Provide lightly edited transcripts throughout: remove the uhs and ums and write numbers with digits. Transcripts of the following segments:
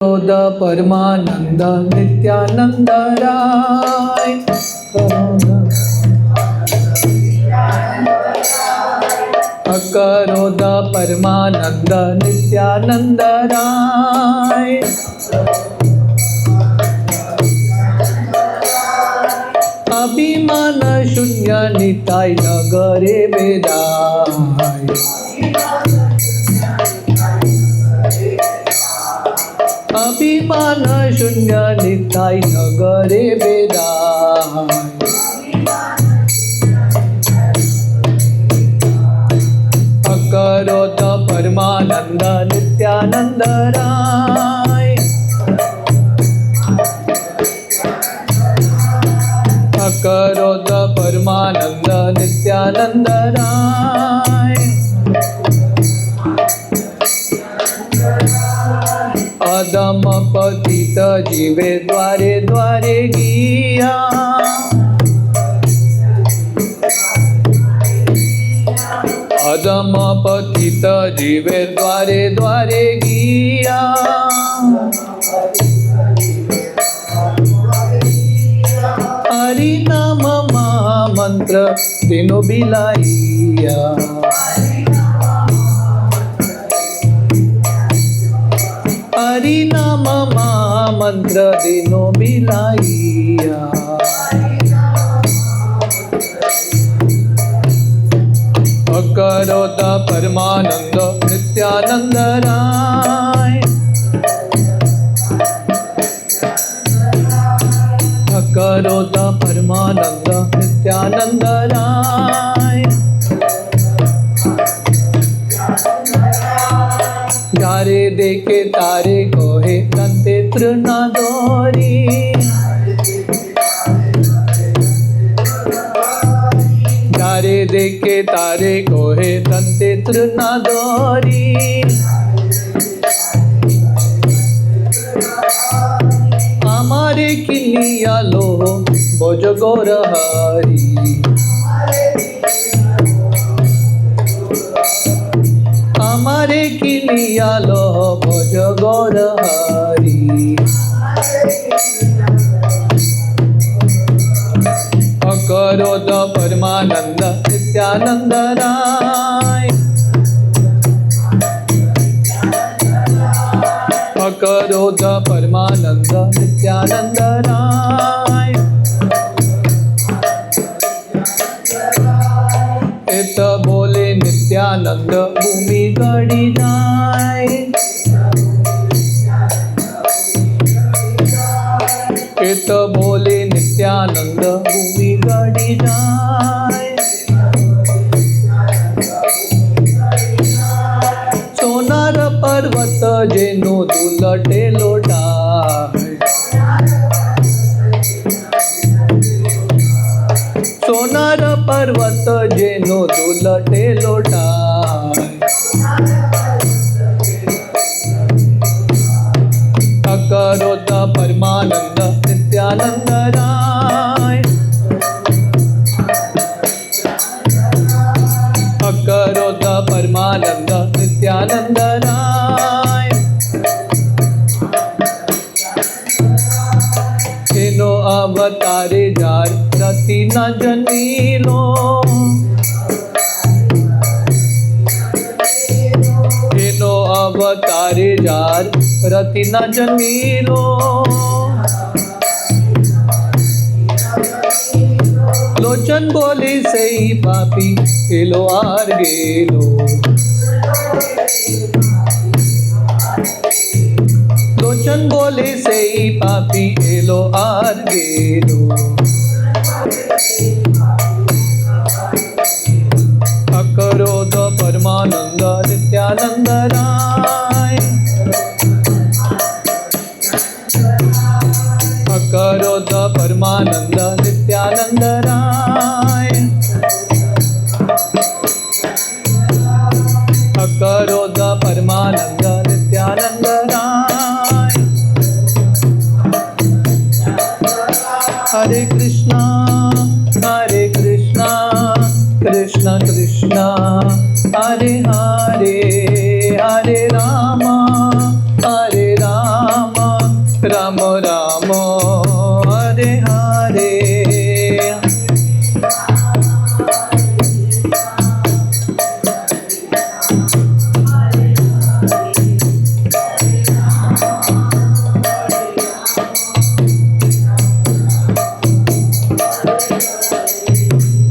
बोध परमानंद नित्यानंद राय। अकरोध परमानंद नित्यानंद राय। अभिमान शून्य निताय नगरे वेदाय। अभिमान शून्य निताय नगरे वेदाय। अकरोध परमानंद नित्यानंद राय। अकरोध परमानंद नित्यानंद राय। अधम पतित जीवे द्वारे द्वारे गिया। अधम पतित जीवे द्वारे द्वारे गिया। हरि नाम महामंत्र तीनों बिलाइया। हरि नाम महामंत्र तीनों बिलाइया। अकरोध परमानंद नित्यानंद राय। अकरोध परमानंद नित्यानंद राय। जारे देखे तारे कोहे तंते तृणा दोरी। जारे देखे तारे कोहे तंते तृणा दोरी। हमारे किलिया लो बोझ गौर हरी। हमारे किलिया लो बोझ गौर हरी। अकरोध परमानंद नित्यानंद राय। अकरोध परमानंद नित्यानंद राय। एत बोले नित्यानंद भूमि गड़ी जाए। एत बोले नित्यानंद भूमि गड़ी जाए। सोनार पर्वत जेनो दुलटे लोटाय। सोनार पर्वत जेनो दुलटे लोटाय। अकरोध परमानंद नित्यानंद राय। अकरोध परमानंद नित्यानंद राय। तेनो अवतारे जार रति न जनीलो। तेनो अवतारे जार रति न जनीलो। लोचन बोले सही पापी एलो आर गेलो। लोचन बोले सही पापी एलो आर गेलो। अकरोध परमानंद नित्यानंद राय। अकरोध परमानंद नित्यानंद राय। अकरोध परमानंद नित्यानंद राय। हरे कृष्णा कृष्ण कृष्ण हरे हरे, हरे राम राम राम हरे हरे।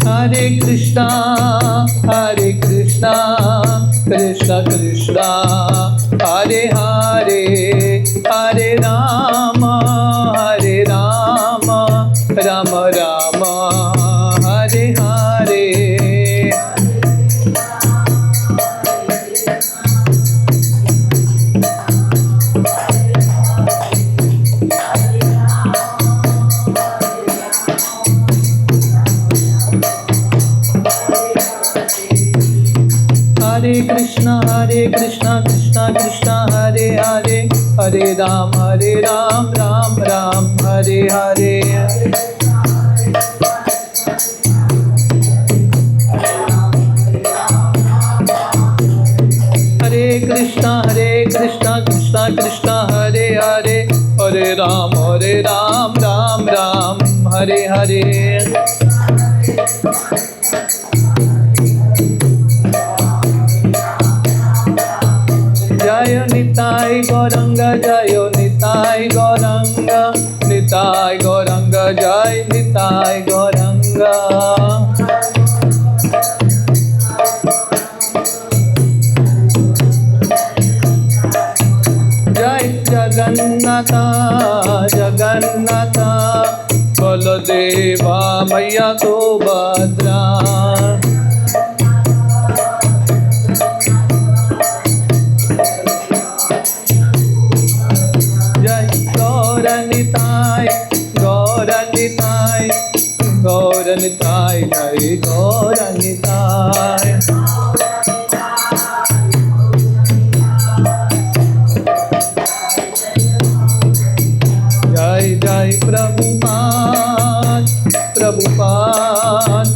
हरे कृष्णा कृष्णा कृष्णा हरे हरे, हरे राम राम राम हरे हरे। हरे कृष्णा कृष्णा कृष्णा हरे हरे, हरे राम राम राम हरे हरे। हरे कृष्णा कृष्णा कृष्णा हरे हरे, हरे राम राम राम हरे हरे। जय निताय गौरंग जय निताय गौरंग, निताय गौरंग जय निताय गौरंग। जय जगन्नाथ जगन्नाथ, बलदेवा मैया सुभद्रा। गौरनिताय गौरनिताय गौरनिताय जय गौरनिताय। जय जय प्रभुपाद प्रभुपाद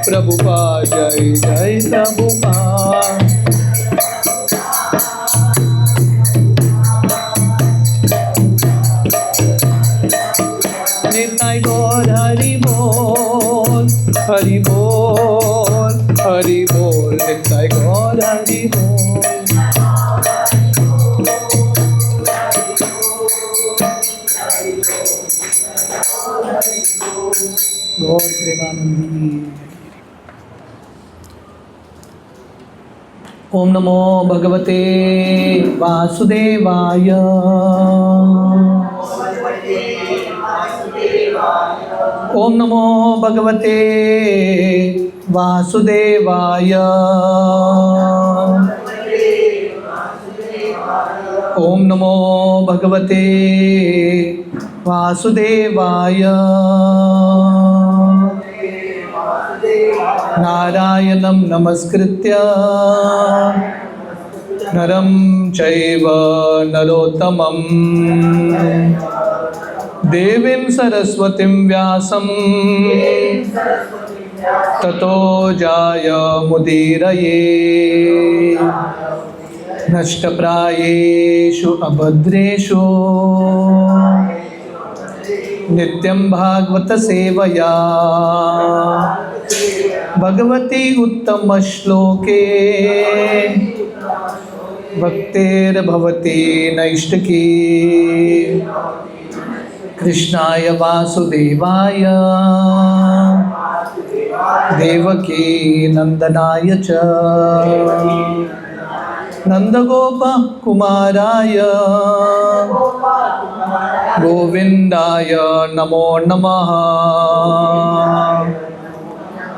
प्रभुपाद, जय जय प्रभुपाद। निताय गौर हरि बोल हरि बोल हरि बोल, निताय गौर हरि बोल। गौर प्रेमानंदी। ओम नमो भगवते वासुदेवाय। ओम नमो भगवते वासुदेवाय। ओम नमो भगवते वासुदेवाय। नारायणं नमस्कृत्य नरं चैव नरोत्तमं, देवीं सरस्वतीं व्यासं ततो जायमुदीरये। नष्टप्रायेषु अभद्रेषु नित्यं भागवत सेवया, भगवती उत्तम श्लोके भक्तेर्भवती नैष्टिकी। कृष्णाय वासुदेवाय देवकी नंदनाय च नंदगोप कुमाराय गोविंदाय नमो नमः।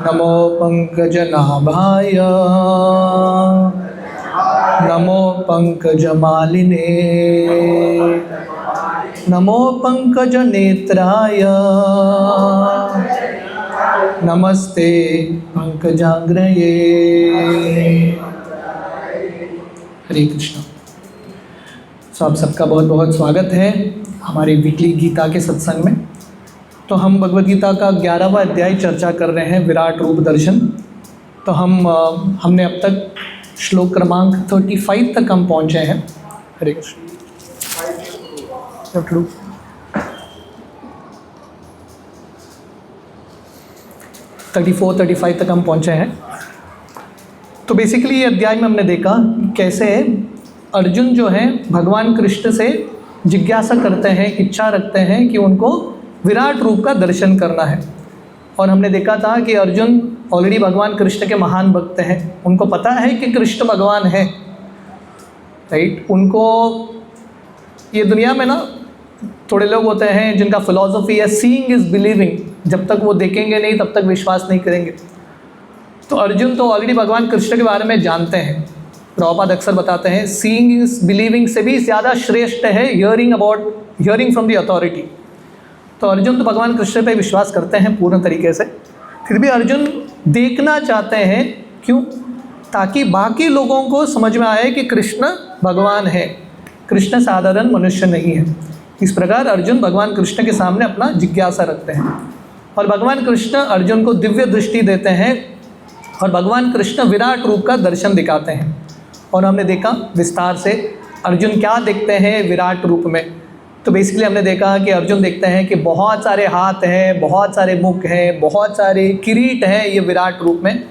नमो पंकजनाभाय नमो पंकजमालिने नमो पंकजनेत्राय नमस्ते पंकजाग्रये। हरे कृष्ण। तो आप सबका बहुत बहुत स्वागत है हमारे वीकली गीता के सत्संग में। तो हम भगवद गीता का 11वां अध्याय चर्चा कर रहे हैं, विराट रूप दर्शन। तो हमने अब तक श्लोक क्रमांक 35 तक हम पहुँचे हैं। हरे कृष्ण। 34-35 तक हम पहुँचे हैं। तो बेसिकली ये अध्याय में हमने देखा कैसे अर्जुन जो है भगवान कृष्ण से जिज्ञासा करते हैं, इच्छा रखते हैं कि उनको विराट रूप का दर्शन करना है। और हमने देखा था कि अर्जुन ऑलरेडी भगवान कृष्ण के महान भक्त हैं, उनको पता है कि कृष्ण भगवान है, राइट। उनको ये दुनिया में ना थोड़े लोग होते हैं जिनका फिलॉसफी है सीइंग इज़ बिलीविंग, जब तक वो देखेंगे नहीं तब तक विश्वास नहीं करेंगे। तो अर्जुन तो ऑलरेडी भगवान कृष्ण के बारे में जानते हैं। प्रभुपाद अक्सर बताते हैं सीइंग इज़ बिलीविंग से भी ज़्यादा श्रेष्ठ है हियरिंग फ्रॉम द अथॉरिटी। तो अर्जुन तो भगवान कृष्ण पे विश्वास करते हैं पूर्ण तरीके से, फिर भी अर्जुन देखना चाहते हैं। क्यों? ताकि बाकी लोगों को समझ में आए कि कृष्ण भगवान है, कृष्ण साधारण मनुष्य नहीं है। इस प्रकार अर्जुन भगवान कृष्ण के सामने अपना जिज्ञासा रखते हैं और भगवान कृष्ण अर्जुन को दिव्य दृष्टि देते हैं और भगवान कृष्ण विराट रूप का दर्शन दिखाते हैं। और हमने देखा विस्तार से अर्जुन क्या देखते हैं विराट रूप में। तो बेसिकली हमने देखा कि अर्जुन देखते हैं कि बहुत सारे हाथ हैं, बहुत सारे मुख हैं, बहुत सारे किरीट हैं ये विराट रूप में।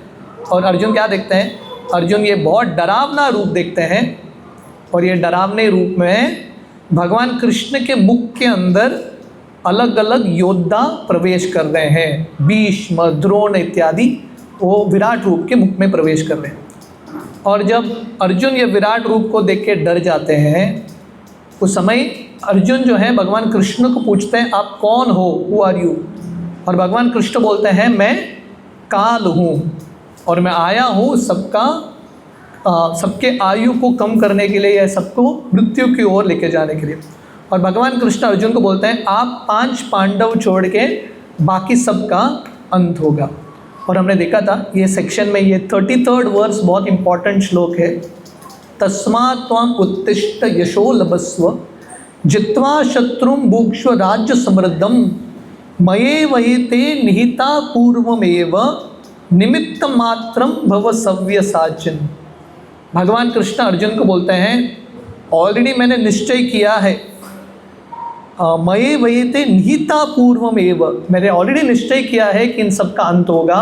और अर्जुन क्या देखते हैं? अर्जुन ये बहुत डरावना रूप देखते हैं और ये डरावने रूप में भगवान कृष्ण के मुख के अंदर अलग अलग योद्धा प्रवेश कर रहे हैं। भीष्म, द्रोण इत्यादि वो विराट रूप के मुख में प्रवेश कर रहे हैं। और जब अर्जुन ये विराट रूप को देख के डर जाते हैं, उस समय अर्जुन जो है भगवान कृष्ण को पूछते हैं आप कौन हो, हु आर यू। और भगवान कृष्ण बोलते हैं मैं काल हूँ और मैं आया हूँ सबके आयु को कम करने के लिए या सबको मृत्यु की ओर लेके जाने के लिए। और भगवान कृष्ण अर्जुन को बोलते हैं आप 5 पांडव छोड़ के बाकी सबका अंत होगा। और हमने देखा था ये सेक्शन में ये 33rd वर्स बहुत इंपॉर्टेंट श्लोक है। तस्मात् त्वम् उत्तिष्ठ यशो लभस्व जित्वा शत्रुं भुक्ष्व राज्य समृद्धम मये वही ते निहिता पूर्वमेव निमित्त मात्रम भव सव्यसाचिन। भगवान कृष्ण अर्जुन को बोलते हैं ऑलरेडी मैंने निश्चय किया है, मये वही ते निहिता पूर्वमेव, मैंने ऑलरेडी निश्चय किया है कि इन सब का अंत होगा।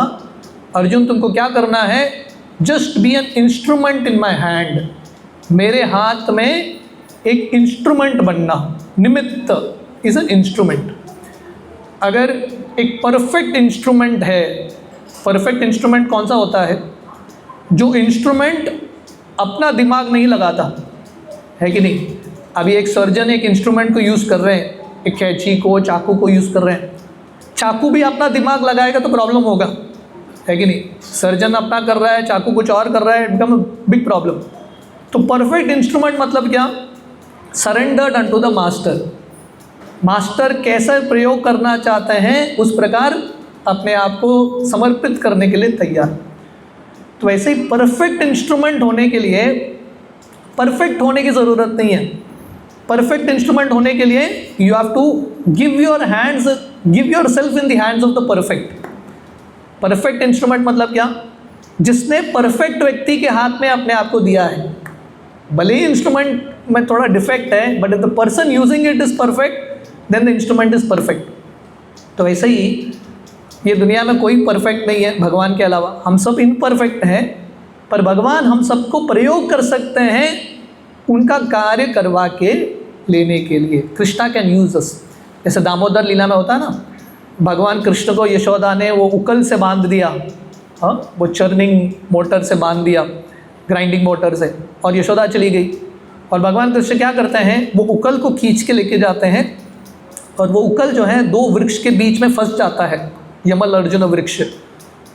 अर्जुन तुमको क्या करना है? Just be an instrument in my hand, मेरे हाथ में एक इंस्ट्रूमेंट बनना। निमित्त इज़ एन इंस्ट्रूमेंट। अगर एक परफेक्ट इंस्ट्रूमेंट है, परफेक्ट इंस्ट्रूमेंट कौन सा होता है? जो इंस्ट्रूमेंट अपना दिमाग नहीं लगाता, है कि नहीं? अभी एक सर्जन एक इंस्ट्रूमेंट को यूज़ कर रहे हैं, एक कैंची को, चाकू को यूज़ कर रहे हैं। चाकू भी अपना दिमाग लगाएगा तो प्रॉब्लम होगा, है कि नहीं? सर्जन अपना कर रहा है, चाकू कुछ और कर रहा है, बिकम बिग प्रॉब्लम। तो परफेक्ट इंस्ट्रूमेंट मतलब क्या? Surrendered unto the master. Master कैसा प्रयोग करना चाहते हैं उस प्रकार अपने आप को समर्पित करने के लिए तैयार। तो वैसे ही परफेक्ट इंस्ट्रूमेंट होने के लिए परफेक्ट होने की ज़रूरत नहीं है। परफेक्ट इंस्ट्रूमेंट होने के लिए you have to give yourself in the hands of the perfect. Perfect instrument मतलब क्या? जिसने परफेक्ट व्यक्ति के हाथ में अपने आप को दिया है। भले ही इंस्ट्रूमेंट में थोड़ा डिफेक्ट है, but if the person using it is perfect then the instrument is perfect. तो ऐसे ही ये दुनिया में कोई परफेक्ट नहीं है भगवान के अलावा, हम सब इम्परफेक्ट हैं, पर भगवान हम सबको प्रयोग कर सकते हैं उनका कार्य करवा के लेने के लिए। कृष्णा कैन यूज अस। जैसे दामोदर लीला में होता है ना, भगवान कृष्ण को यशोदा ने वो उकल से बांध दिया, हाँ, वो चर्निंग मोटर से बांध दिया, ग्राइंडिंग मोटर से, और यशोदा चली गई। और भगवान कृष्ण क्या करते हैं? वो उकल को खींच के लेके जाते हैं और वो उकल जो है 2 वृक्ष के बीच में फंस जाता है, यमल अर्जुन वृक्ष।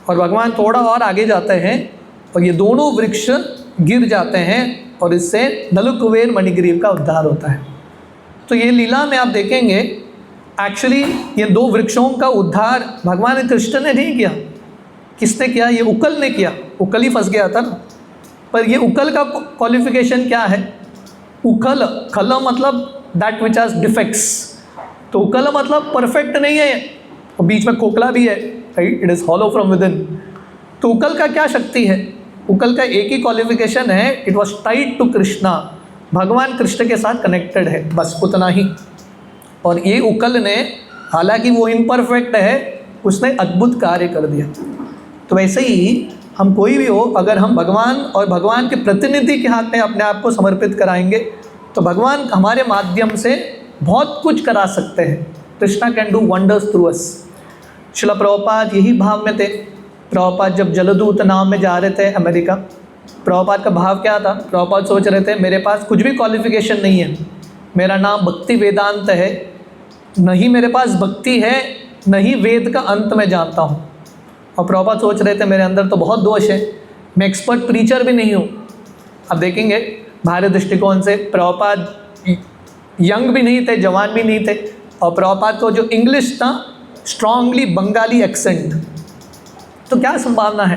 और भगवान थोड़ा और आगे जाते हैं और ये दोनों वृक्ष गिर जाते हैं और इससे नलकुबेर मणिग्रीव का उद्धार होता है। तो ये लीला में आप देखेंगे एक्चुअली ये 2 वृक्षों का उद्धार भगवान कृष्ण ने नहीं किया। किसने किया? ये उकल ने किया। उकल ही फंस गया था ना। पर ये उकल का क्वालिफिकेशन क्या है? उकल, खल मतलब दैट विच हैज डिफेक्ट्स। तो उकल मतलब परफेक्ट नहीं है और बीच में खोखला भी है, right? It is hollow from within. तो उकल का क्या शक्ति है? उकल का एक ही क्वालिफिकेशन है, it was tied to Krishna, भगवान कृष्ण के साथ कनेक्टेड है, बस उतना ही। और ये उकल ने, हालांकि वो इम्परफेक्ट है, उसने अद्भुत कार्य कर दिया। तो वैसे ही हम कोई भी हो, अगर हम भगवान और भगवान के प्रतिनिधि के हाथ में अपने आप को समर्पित कराएंगे तो भगवान हमारे माध्यम से बहुत कुछ करा सकते हैं। Krishna can do wonders through us. Srila Prabhupada यही भाव में थे। प्रभुपाद जब जलदूत नाम में जा रहे थे अमेरिका, प्रभुपाद का भाव क्या था? प्रभुपाद सोच रहे थे मेरे पास कुछ भी क्वालिफिकेशन नहीं है, मेरा नाम भक्ति वेदांत है, नहीं मेरे पास भक्ति है, नहीं वेद का अंत मैं जानता हूँ। और प्रभुपाद सोच रहे थे मेरे अंदर तो बहुत दोष है, मैं एक्सपर्ट प्रीचर भी नहीं हूँ। अब देखेंगे भारतीय दृष्टिकोण से प्रभुपाद यंग भी नहीं थे, जवान भी नहीं थे, और प्रभुपाद को जो इंग्लिश था स्ट्रांगली बंगाली एक्सेंट, तो क्या संभावना है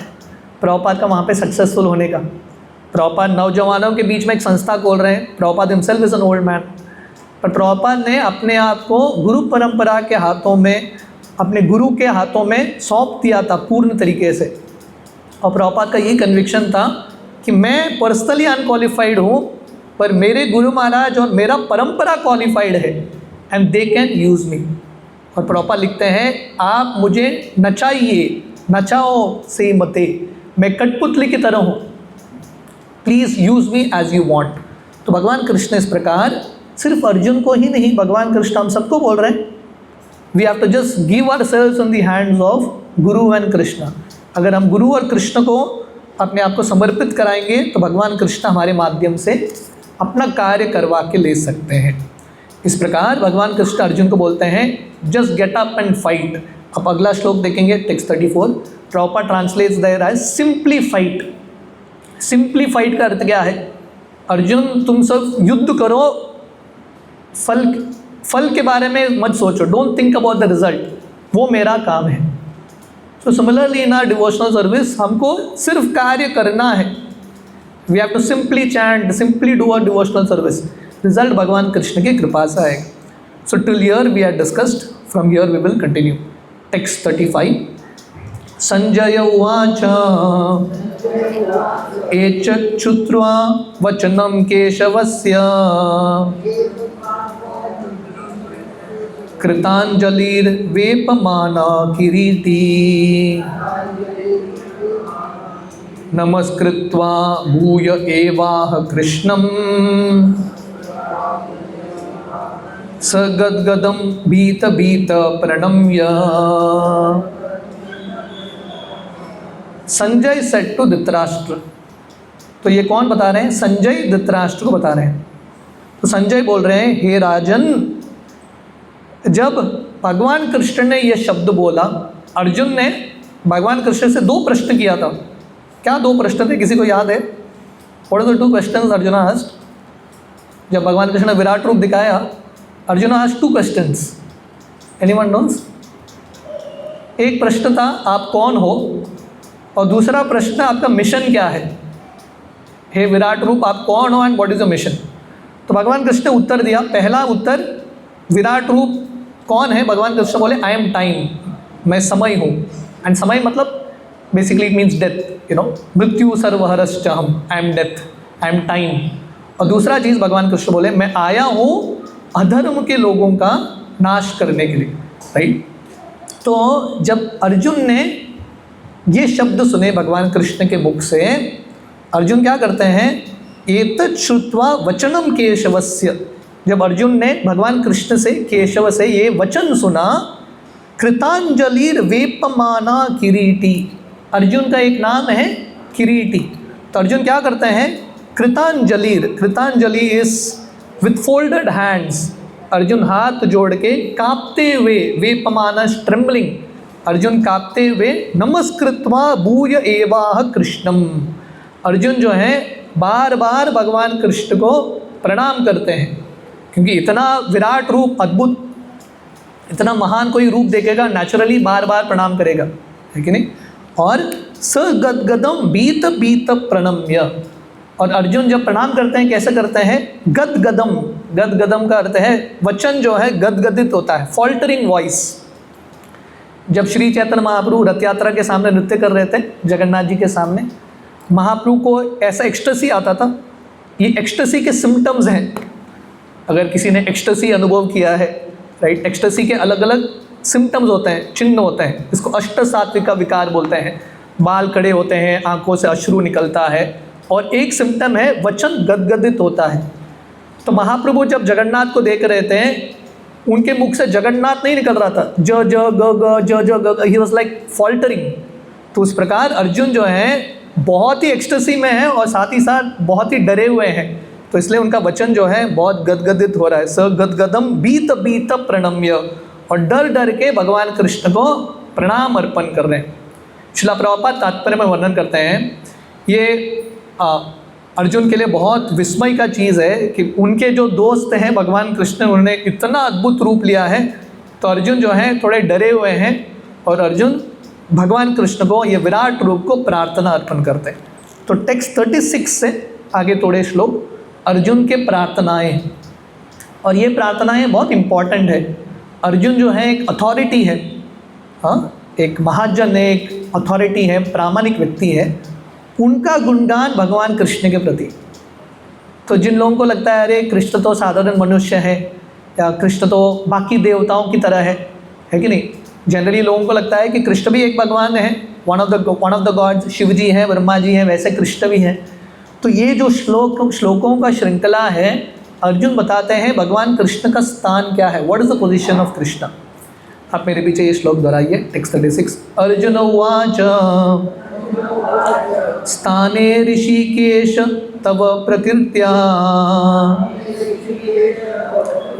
प्रभुपाद का वहाँ पे सक्सेसफुल होने का? प्रभुपाद नौजवानों के बीच में एक संस्था खोल रहे हैं। Prabhupada himself is an old man, पर प्रभुपाद ने अपने आप को गुरु परंपरा के हाथों में, अपने गुरु के हाथों में सौंप दिया था पूर्ण तरीके से। और प्रभुपाद का यही कन्विक्शन था कि मैं पर्सनली अनक्वालिफाइड हूँ, पर मेरे गुरु महाराज और मेरा परंपरा क्वालिफाइड है एंड दे कैन यूज़ मी। और प्रभुपाद लिखते हैं आप मुझे नचाइए, नचाओ से मते, मैं कठपुतली की तरह हूँ, please use me as you want. तो भगवान कृष्ण इस प्रकार सिर्फ अर्जुन को ही नहीं, भगवान कृष्ण हम सबको बोल रहे हैं, we have to just give ourselves in the hands of guru and Krishna. अगर हम गुरु और कृष्ण को अपने आप को समर्पित कराएंगे तो भगवान कृष्ण हमारे माध्यम से अपना कार्य करवा के ले सकते हैं। इस प्रकार भगवान कृष्ण अर्जुन को बोलते हैं just get up and fight. अब अगला श्लोक देखेंगे, text 34। Prabhupada translates there as simply fight. Simply fight का अर्थ क्या है? अर्जुन तुम सब युद्ध करो, फल के बारे में मत सोचो, don't think about the result, वो मेरा काम है। तो similarly in our devotional service हमको सिर्फ कार्य करना है। We have to simply chant, simply do our devotional service, result भगवान कृष्ण की कृपा से आएगा। So till here we have discussed, from here we will continue. Text 35। Sanjay उवाच एतत् श्रुत्वा वचनं केशवस्य कृताञ्जलिर्वेपमाना किरीटी नमस्कृत्वा भूय एवाह कृष्णं स गद्गदं भीत प्रणम्य। Sanjay said to Dhritarashtra. तो ये कौन बता रहे हैं? संजय धृतराष्ट्र को बता रहे हैं। तो संजय बोल रहे हैं हे राजन, जब भगवान कृष्ण ने यह शब्द बोला, अर्जुन ने भगवान कृष्ण से 2 प्रश्न किया था। क्या 2 प्रश्न थे, किसी को याद है? What are the 2 questions Arjun asked? जब भगवान कृष्ण ने विराट रूप दिखाया, Arjun asked 2 questions. Anyone knows? एक प्रश्न था आप कौन हो, और दूसरा प्रश्न आपका मिशन क्या है। हे विराट रूप आप कौन हो and what is your mission? तो भगवान कृष्ण ने उत्तर दिया। पहला उत्तर, विराट रूप कौन है? भगवान कृष्ण बोले आई एम टाइम, मैं समय हूँ। एंड समय मतलब basically it means death, you know, मृत्यु सर्वहरश्चाहम, I am death, I am time. और दूसरा चीज़ भगवान कृष्ण बोले मैं आया हूँ अधर्म के लोगों का नाश करने के लिए, राइट। तो जब अर्जुन ने ये शब्द सुने भगवान कृष्ण के मुख से, अर्जुन क्या करते हैं? एतत् श्रुत्वा वचनम केशवस्य। जब अर्जुन ने भगवान कृष्ण से, केशव से ये वचन सुना, कृतांजलिर वेपमाना किरीटी। अर्जुन का एक नाम है किरीटी। तो अर्जुन क्या करते हैं? कृतांजलिर, कृतांजलि is with folded hands. Arjun हाथ जोड़ के कांपते हुए, वेपमाना ट्रेम्बलिंग, अर्जुन कांपते हुए, नमस्कृत्वा भूय एवाह कृष्णम। अर्जुन जो है बार बार भगवान कृष्ण को प्रणाम करते हैं, क्योंकि इतना विराट रूप, अद्भुत, इतना महान कोई रूप देखेगा नेचुरली बार बार प्रणाम करेगा, है कि नहीं। और स गदगदम बीत प्रणम्य। और अर्जुन जब प्रणाम करते हैं कैसे करते हैं? गदगदम। गदगदम का अर्थ है वचन जो है गदगदित होता है, फॉल्टरिंग वॉइस। जब श्री चैतन्य महाप्रभु रथ यात्रा के सामने नृत्य कर रहे थे, जगन्नाथ जी के सामने, महाप्रभु को ऐसा एक्सटेसी आता था। ये एक्सटेसी के सिम्टम्स हैं, अगर किसी ने एक्सटेसी अनुभव किया है, राइट। एक्सटेसी के अलग अलग सिम्टम्स होते हैं, चिन्ह होते हैं, इसको अष्ट सात्विका विकार बोलते हैं। बाल खड़े होते हैं, आंखों से अश्रु निकलता है, और एक सिम्टम है वचन गदगदित होता है। तो महाप्रभु जब जगन्नाथ को देख रहे थे, उनके मुख से जगन्नाथ नहीं निकल रहा था, ज ज ग ग ज ज ग, ही वाज लाइक फॉल्टरिंग। तो उस प्रकार अर्जुन जो है बहुत ही एक्सटेसी में है और साथ ही साथ बहुत ही डरे हुए हैं, तो इसलिए उनका वचन जो है बहुत गदगदित हो रहा है। स गदगदम बीत बीत प्रणम्य, और डर डर के भगवान कृष्ण को प्रणाम अर्पण कर रहे हैं। श्रील प्रभुपाद तात्पर्य में वर्णन करते हैं, ये अर्जुन के लिए बहुत विस्मय का चीज़ है कि उनके जो दोस्त हैं भगवान कृष्ण, उन्होंने इतना अद्भुत रूप लिया है, तो अर्जुन जो है थोड़े डरे हुए हैं, और अर्जुन भगवान कृष्ण को ये विराट रूप को प्रार्थना अर्पण करते हैं। तो टेक्स्ट 36 से आगे थोड़े श्लोक अर्जुन के प्रार्थनाएं हैं, और ये प्रार्थनाएं बहुत इम्पॉर्टेंट है। अर्जुन जो है एक अथॉरिटी है, हाँ, एक महाजन है, एक अथॉरिटी है, प्रामाणिक व्यक्ति है, उनका गुणगान भगवान कृष्ण के प्रति। तो जिन लोगों को लगता है अरे कृष्ण तो साधारण मनुष्य है, या कृष्ण तो बाकी देवताओं की तरह है कि नहीं, जनरली लोगों को लगता है कि कृष्ण भी एक भगवान है, one of the gods, Shiv ji हैं, ब्रह्मा जी हैं, वैसे कृष्ण भी हैं। तो ये जो श्लोकों का श्रृंखला है, अर्जुन बताते हैं भगवान कृष्ण का स्थान क्या है, what is the position of Krishna. आप मेरे पीछे ये श्लोक दोहराइए, टेक्स्ट 36। अर्जुन उवाच स्थाने ऋषिकेश तव प्रकीर्त्या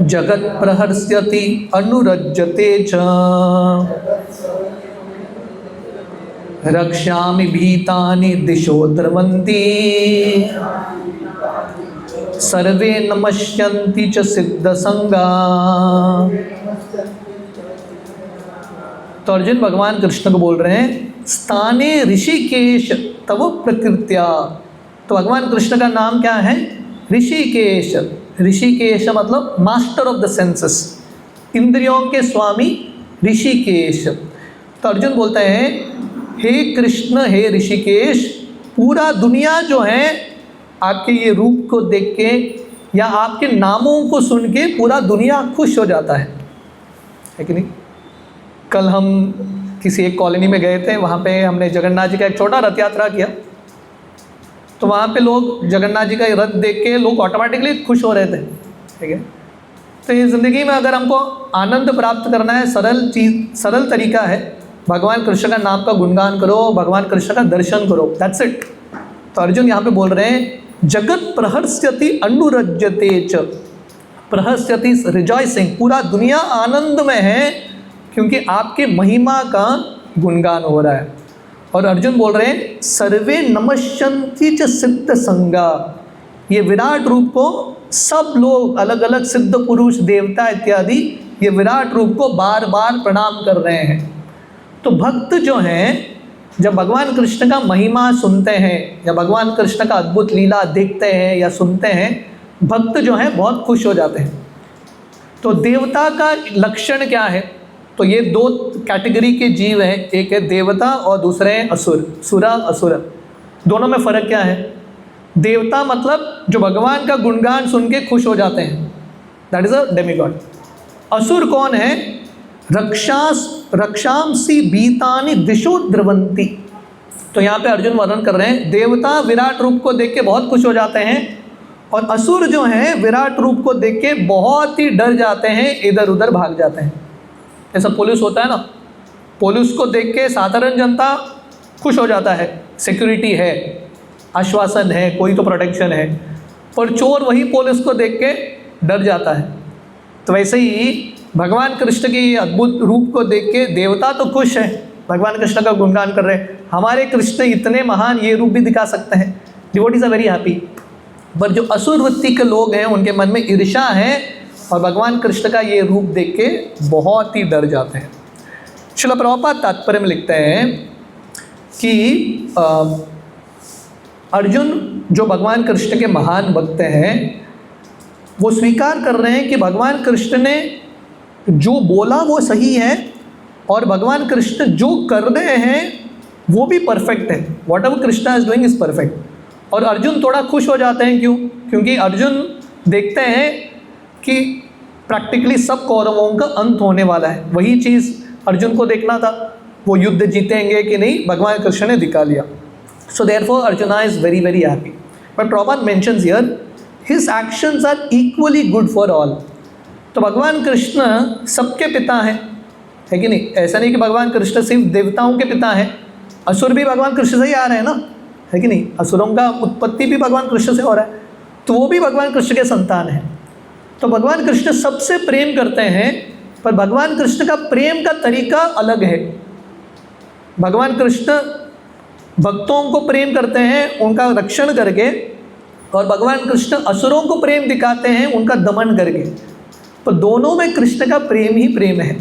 जगत् प्रहर्ष्यति अनुरज्यते च रक्ष्यामि भीतानि दिशो द्रवन्ति सर्वे नमस्यन्ति च सिद्धसंगा। तो अर्जुन भगवान कृष्ण को बोल रहे हैं, स्थाने ऋषिकेश तव प्रकृत्या। तो भगवान कृष्ण का नाम क्या है? ऋषिकेश। ऋषिकेश मतलब मास्टर ऑफ द सेंसेस, इंद्रियों के स्वामी ऋषिकेश। तो अर्जुन बोलते हैं, हे कृष्ण, हे ऋषिकेश, पूरा दुनिया जो है आपके ये रूप को देख के या आपके नामों को सुन के पूरा दुनिया खुश हो जाता है कि नहीं। कल हम किसी एक कॉलोनी में गए थे, वहाँ पे हमने जगन्नाथ जी का एक छोटा रथ यात्रा किया। तो वहाँ पे लोग जगन्नाथ जी का रथ देख के लोग ऑटोमेटिकली खुश हो रहे थे, ठीक है। तो ये ज़िंदगी में अगर हमको आनंद प्राप्त करना है, सरल तरीका है, भगवान कृष्ण का नाम का गुणगान करो, भगवान कृष्ण का दर्शन करो, दैट्स इट। तो अर्जुन यहाँ पे बोल रहे हैं, जगत प्रहर्ष्यति अनुरज्यते च। प्रहर्ष्यति रिजॉइसिंग, पूरा दुनिया आनंद में है क्योंकि आपके महिमा का गुणगान हो रहा है। और अर्जुन बोल रहे हैं, सर्वे नमस्यन्ति च सिद्ध संगा। ये विराट रूप को सब लोग, अलग अलग सिद्ध पुरुष, देवता इत्यादि, ये विराट रूप को बार बार प्रणाम कर रहे हैं। तो भक्त जो हैं, जब भगवान कृष्ण का महिमा सुनते हैं या भगवान कृष्ण का अद्भुत लीला देखते हैं या सुनते हैं, भक्त जो हैं बहुत खुश हो जाते हैं। तो देवता का लक्षण क्या है? तो ये दो कैटेगरी के जीव हैं, एक है देवता और दूसरे हैं असुर, सुरा असुर। दोनों में फ़र्क क्या है? देवता मतलब जो भगवान का गुणगान सुन के खुश हो जाते हैं, दैट इज़ अ डेमिगॉड। असुर कौन है? रक्षांसी बीतानि दिशो द्रवंती। तो यहाँ पे अर्जुन वर्णन कर रहे हैं, देवता विराट रूप को देख के बहुत खुश हो जाते हैं, और असुर जो हैं विराट रूप को देख के बहुत ही डर जाते हैं, इधर उधर भाग जाते हैं। जैसा पुलिस होता है ना, पुलिस को देख के साधारण जनता खुश हो जाता है, सिक्योरिटी है, आश्वासन है, कोई तो प्रोटेक्शन है, पर चोर वही पुलिस को देख के डर जाता है। तो वैसे ही भगवान कृष्ण के अद्भुत रूप को देख के देवता तो खुश है, भगवान कृष्ण का गुणगान कर रहे हैं, हमारे कृष्ण इतने महान ये रूप भी दिखा सकते हैं, डिवोटीज आर वेरी हैप्पी। पर जो असुर वृत्ति के लोग हैं, उनके मन में ईर्ष्या है और भगवान कृष्ण का ये रूप देख के बहुत ही डर जाते हैं। श्रील प्रभुपाद तात्पर्य में लिखते हैं कि अर्जुन जो भगवान कृष्ण के महान भक्त हैं, वो स्वीकार कर रहे हैं कि भगवान कृष्ण ने जो बोला वो सही है, और भगवान कृष्ण जो कर रहे हैं वो भी परफेक्ट है, what ever Krishna is doing is perfect. और अर्जुन थोड़ा खुश हो जाते हैं, क्यों? क्योंकि अर्जुन देखते हैं कि प्रैक्टिकली सब कौरवों का अंत होने वाला है। वही चीज़ अर्जुन को देखना था, वो युद्ध जीतेंगे कि नहीं, भगवान कृष्ण ने दिखा लिया। So therefore Arjuna is very very happy. But Prabhupada mentions here his actions are equally good for all. तो भगवान कृष्ण सबके पिता हैं, है कि नहीं? ऐसा नहीं कि भगवान कृष्ण सिर्फ देवताओं के पिता हैं, असुर भी भगवान कृष्ण से ही आ रहे हैं ना, है कि नहीं? असुरों का उत्पत्ति भी भगवान कृष्ण से हो रहा है, तो वो भी भगवान कृष्ण के संतान हैं। तो भगवान कृष्ण सबसे प्रेम करते हैं, पर भगवान कृष्ण का प्रेम का तरीका अलग है। भगवान कृष्ण भक्तों को प्रेम करते हैं उनका रक्षण करके, और भगवान कृष्ण असुरों को प्रेम दिखाते हैं उनका दमन करके। तो दोनों में कृष्ण का प्रेम ही प्रेम है,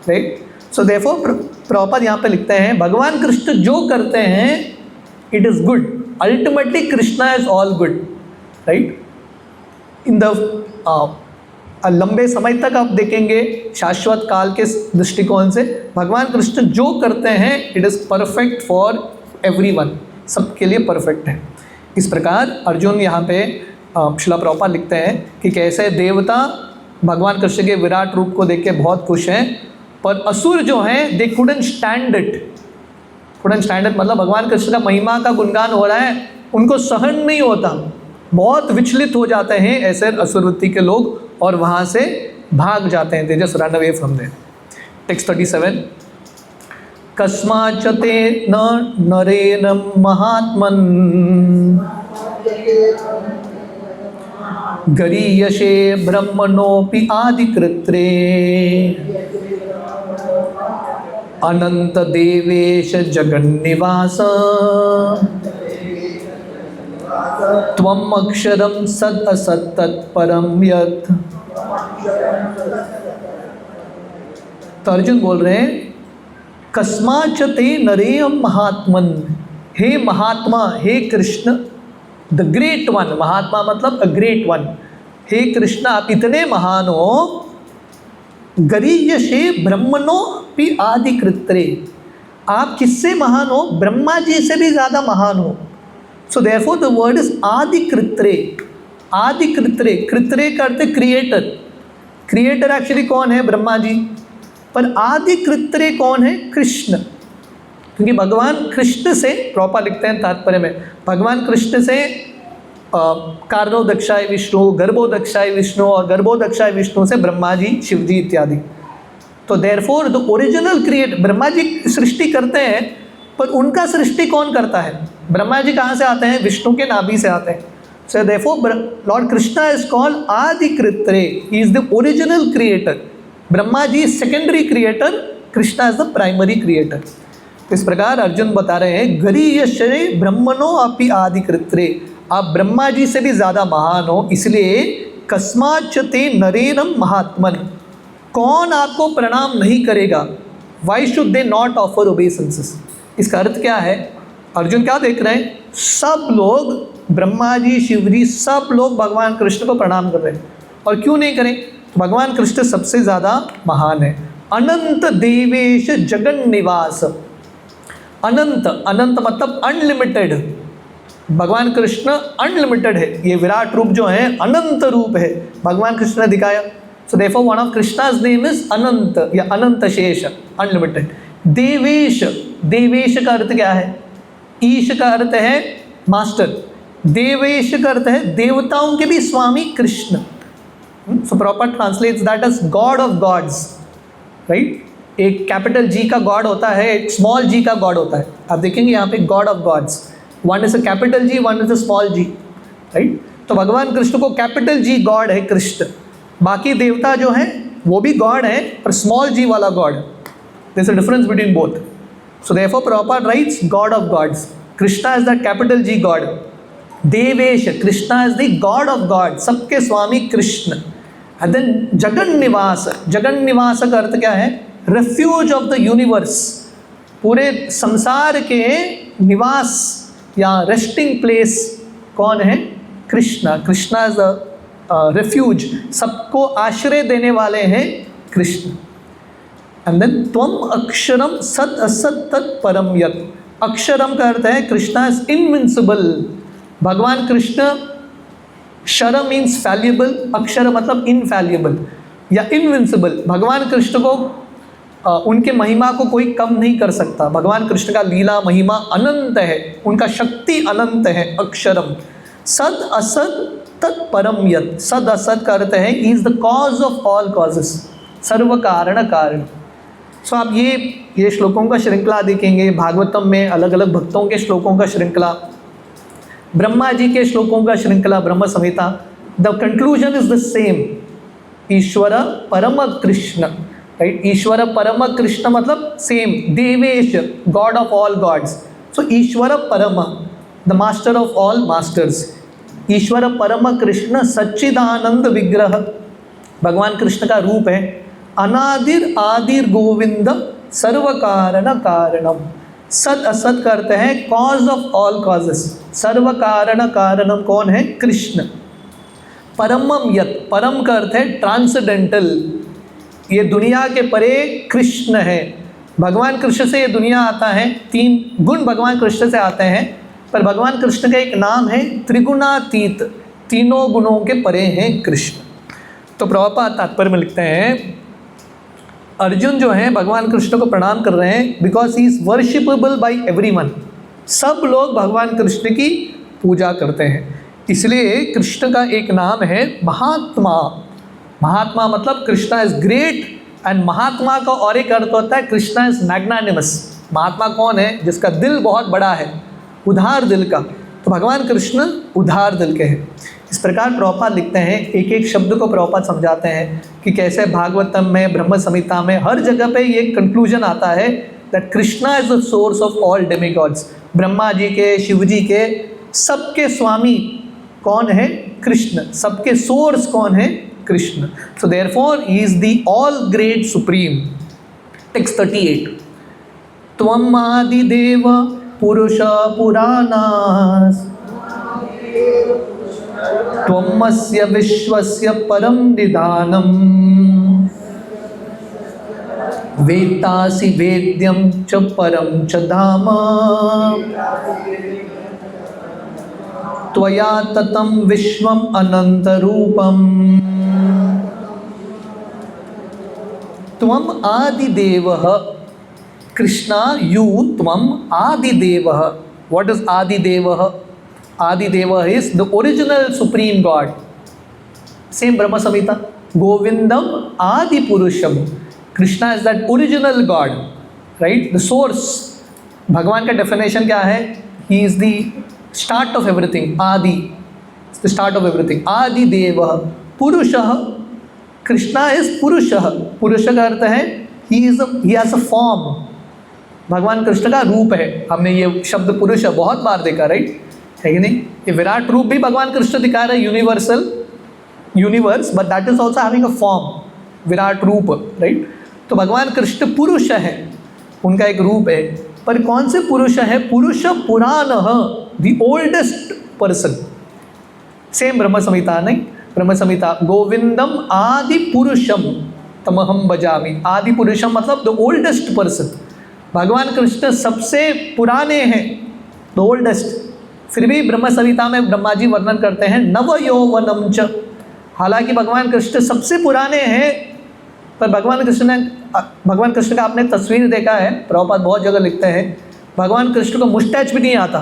राइट? सो देयरफॉर प्रभुपाद यहाँ पे लिखते हैं भगवान कृष्ण जो करते हैं it is good, ultimately Krishna is all good, right? In the लंबे समय तक आप देखेंगे, शाश्वत काल के दृष्टिकोण से भगवान कृष्ण जो करते हैं it is perfect for everyone, सबके लिए परफेक्ट है। इस प्रकार अर्जुन यहाँ पे श्रील प्रभुपाद लिखते हैं कि कैसे देवता भगवान कृष्ण के विराट रूप को देख के बहुत खुश हैं, पर असुर जो हैं they couldn't stand it. Couldn't stand it मतलब भगवान कृष्ण का महिमा का गुणगान हो रहा है, उनको सहन नहीं होता, बहुत विचलित हो जाते हैं ऐसे असुरवृत्ति के लोग, और वहाँ से भाग जाते हैं, they just run away from there. Text 37 कस्माच्च ते न नरेण महात्मन् गरीयसे ब्रह्मणोऽपि आदिकृत्रे अनंत देवेश जगन्निवास त्वम् अक्षरम सद असत् तत्परम यत्। तो अर्जुन बोल रहे हैं कस्माच्च ते नरेयम महात्मन, हे महात्मा, हे कृष्ण, द ग्रेट वन, महात्मा मतलब अ ग्रेट वन, हे कृष्ण आप इतने महान हो, गरीयसे ब्रह्मणो अपि आदिकृत्रे, आप किससे महान हो? ब्रह्मा जी से भी ज़्यादा महान हो। So therefore the word is आदिकृत्रे। आदिकृत्रे, कृत्रे का अर्थ क्रिएटर, क्रिएटर एक्चुअली कौन है? ब्रह्मा जी, पर आदिकृत्रे कौन है? कृष्ण। क्योंकि भगवान कृष्ण से, प्रभुपाद लिखते हैं तात्पर्य में, भगवान कृष्ण से कारणोदक्षाय विष्णु, गर्भोदक्षाय विष्णु, और गर्भोदक्षाय विष्णु से ब्रह्मा जी, शिव जी इत्यादि। तो therefore the original create, Brahma ji सृष्टि करते हैं, पर उनका सृष्टि कौन करता है? ब्रह्मा जी कहाँ से आते हैं? विष्णु के नाभि से आते हैं। So therefore lord Krishna is called आदिकृत्रे, he is the original creator. Brahma ji secondary creator, Krishna is the primary creator. इस प्रकार अर्जुन बता रहे हैं गरीयसे ब्रह्मणो अपि आदिकृत्रे, आप ब्रह्मा जी से भी ज़्यादा महान हो, इसलिए कस्माच्च ते नरेरम महात्मन, कौन आपको प्रणाम नहीं करेगा? Why should they not offer obeisances? इसका अर्थ क्या है? अर्जुन क्या देख रहे हैं? सब लोग, ब्रह्मा जी, शिव जी, सब लोग भगवान कृष्ण को प्रणाम कर रहे हैं, और क्यों नहीं करें? भगवान कृष्ण सबसे ज़्यादा महान है। अनंत देवेश जगन्निवास, अनंत, अनंत मतलब अनलिमिटेड, भगवान कृष्ण अनलिमिटेड है, ये विराट रूप जो है अनंत रूप है, भगवान कृष्ण ने दिखाया। So therefore one of Krishna's name is Anant या अनंत शेष, अनलिमिटेड। देवेश, देवेश का अर्थ क्या है? ईश का अर्थ है मास्टर, देवेश का अर्थ है देवताओं के भी स्वामी Krishna. So proper translates that as god of gods, right? एक कैपिटल जी का गॉड होता है, एक स्मॉल जी का गॉड होता है। आप देखेंगे यहाँ पे God of gods, one is a capital G, one is a small G, right? तो भगवान कृष्ण को कैपिटल जी गॉड है कृष्ण, बाकी देवता जो हैं वो भी गॉड है, पर स्मॉल जी वाला God. There is a difference between both. So therefore proper writes God of gods, Krishna is the capital G God. देवेश, Krishna is the God of God, सबके स्वामी कृष्ण। एंड देन जगन्निवास, जगन्निवास का अर्थ क्या है? रेफ्यूज ऑफ द यूनिवर्स, पूरे संसार के निवास या रेस्टिंग प्लेस कौन है? Krishna. Krishna is the refuge, सबको आश्रय देने वाले हैं कृष्ण। एंड देन त्वम अक्षरम सत असत तत् परम यत्, अक्षरम का अर्थ है कृष्णा इज इनविंसिबल। भगवान कृष्ण, शर मीन्स फैल्युबल, अक्षर मतलब इनफैल्युबल या इनविंसिबल। भगवान कृष्ण को उनके महिमा को कोई कम नहीं कर सकता। भगवान कृष्ण का लीला महिमा अनंत है, उनका शक्ति अनंत है। अक्षरम सद असद तत्परम यत्, सद असद का अर्थ है he is the cause of all causes, सर्व कारण कारण। सो आप ये श्लोकों का श्रृंखला देखेंगे भागवतम में, अलग अलग भक्तों के श्लोकों का श्रृंखला, ब्रह्मा जी के श्लोकों का श्रृंखला, Brahma Samhita. The conclusion is the same, ईश्वर परम कृष्ण, राइट। ईश्वर परम कृष्ण मतलब सेम, देवेश, god of all gods. So ईश्वर परम, the master of all masters, ईश्वर परम कृष्ण सच्चिदानंद विग्रह, भगवान कृष्ण का रूप है। अनादिर आदिर गोविंद सर्व कारण कारणम, सद असद का अर्थ है कॉज ऑफ ऑल कॉजेस, सर्व कारण कारणम कौन है? कृष्ण। परमम यत, परम का अर्थ है ट्रांसेंडेंटल, ये दुनिया के परे कृष्ण है। भगवान कृष्ण से ये दुनिया आता है, तीन गुण भगवान कृष्ण से आते हैं, पर भगवान कृष्ण का एक नाम है त्रिगुणातीत, तीनों गुणों के परे हैं कृष्ण। तो प्रभुपाद तात्पर्य में लिखते हैं अर्जुन जो है भगवान कृष्ण को प्रणाम कर रहे हैं because he is worshipable by everyone, सब लोग भगवान कृष्ण की पूजा करते हैं, इसलिए कृष्ण का एक नाम है महात्मा। महात्मा मतलब कृष्णा इज ग्रेट, एंड महात्मा का और एक अर्थ होता है कृष्णा इज मैग्नानिमस। महात्मा कौन है? जिसका दिल बहुत बड़ा है, उदार दिल का, तो भगवान कृष्ण उदार दिल के हैं। इस प्रकार प्रभुपाद लिखते हैं, एक एक शब्द को प्रभुपाद समझाते हैं कि कैसे भागवतम में, ब्रह्म संहिता में, हर जगह पे ये कंक्लूजन आता है that Krishna is the source of all demigods. Brahma ji के, शिव जी के, सबके स्वामी कौन है? कृष्ण। सबके सोर्स कौन है? Krishna. So therefore he is the all great supreme. Text 38, त्वम आदिदेव पुरुष पुराणास्, त्वमस्य विश्वस्य परम निधानम्, वेत्तासि वेद्यं च परम च धाम, त्वया ततं विश्वम् अनन्तरूपम्। त्वम आदिदेवः, कृष्णा यू त्वम आदिदेवः। व्हाट इज आदिदेवः? Adideva is the original supreme God. Same Brahma Samhita. Govindam Adi Purusham. Krishna is that original God, right? The source. भगवान का definition क्या है? He is the start of everything. Adi. It's the start of everything. Adideva. Purushah. Krishna is Purushah. Purusha का अर्थ है he has a form. भगवान कृष्ण का रूप है। हमने ये शब्द पुरुष बहुत बार देखा, राइट? है कि नहीं? ये विराट रूप भी भगवान कृष्ण दिखा रहे हैं, universal universe, but that is also having a form, Virat रूप, राइट? तो भगवान कृष्ण पुरुष है, उनका एक रूप है, पर कौन से पुरुष है? पुरुष पुराण, द ओल्डेस्ट पर्सन। सेम ब्रह्म संहिता, नहीं? ब्रह्म संहिता, गोविंदम आदि पुरुषम तमहम भजामि। आदि पुरुषम मतलब द ओल्डेस्ट पर्सन। भगवान कृष्ण सबसे पुराने हैं, द ओल्डेस्ट। फिर भी ब्रह्म संहिता में ब्रह्मा जी वर्णन करते हैं नव यौवनम च। हालांकि भगवान कृष्ण सबसे पुराने हैं, पर भगवान कृष्ण का आपने तस्वीर देखा है, प्रभुपाद बहुत जगह लिखते हैं भगवान कृष्ण को मुस्टैच भी नहीं आता,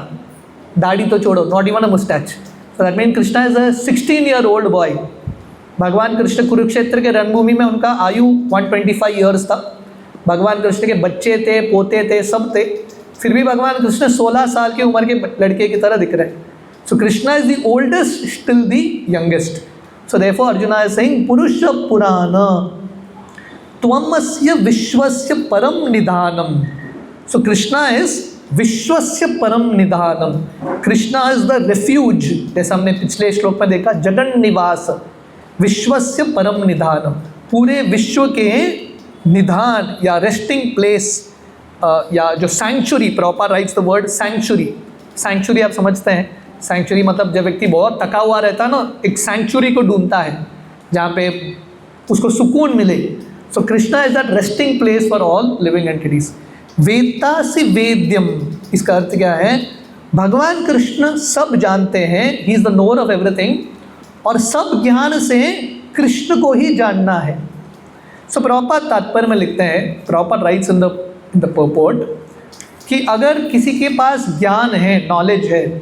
दाढ़ी तो छोड़ो, not even a moustache. So that mean Krishna is a 16-year-old boy. भगवान कृष्ण कुरुक्षेत्र के रणभूमि में उनका आयु 125 ईयर्स था। भगवान कृष्ण के बच्चे थे, पोते थे, सब थे, फिर भी भगवान कृष्ण 16 साल की उम्र के लड़के की तरह दिख रहे हैं। So Krishna is the oldest, still the youngest. So therefore Arjuna is saying पुरुष पुराण, त्वमस्य विश्वस्य परम निधानम। सो कृष्णा इज विश्वस्य परम निधानम। कृष्णा इज द रेफ्यूज, जैसा हमने पिछले श्लोक में देखा, जगन निवास, विश्वस्य परम निधानम, पूरे विश्व के निधान या रेस्टिंग प्लेस, या जो sanctuary, proper rights the word sanctuary. Sanctuary आप समझते हैं, सैंक्चुरी मतलब जब व्यक्ति बहुत थका हुआ रहता है ना, एक सैंक्चुरी को ढूंढता है जहाँ पे उसको सुकून मिले। So Krishna is that resting place for all living entities. वेत्तासि वेद्यम, इसका अर्थ क्या है? भगवान कृष्ण सब जानते हैं, he is the knower of everything, और सब ज्ञान से कृष्ण को ही जानना है। सो प्रभुपाद तात्पर्य में लिखते हैं, Prabhupada rights in the purport कि अगर किसी के पास ज्ञान है, नॉलेज है,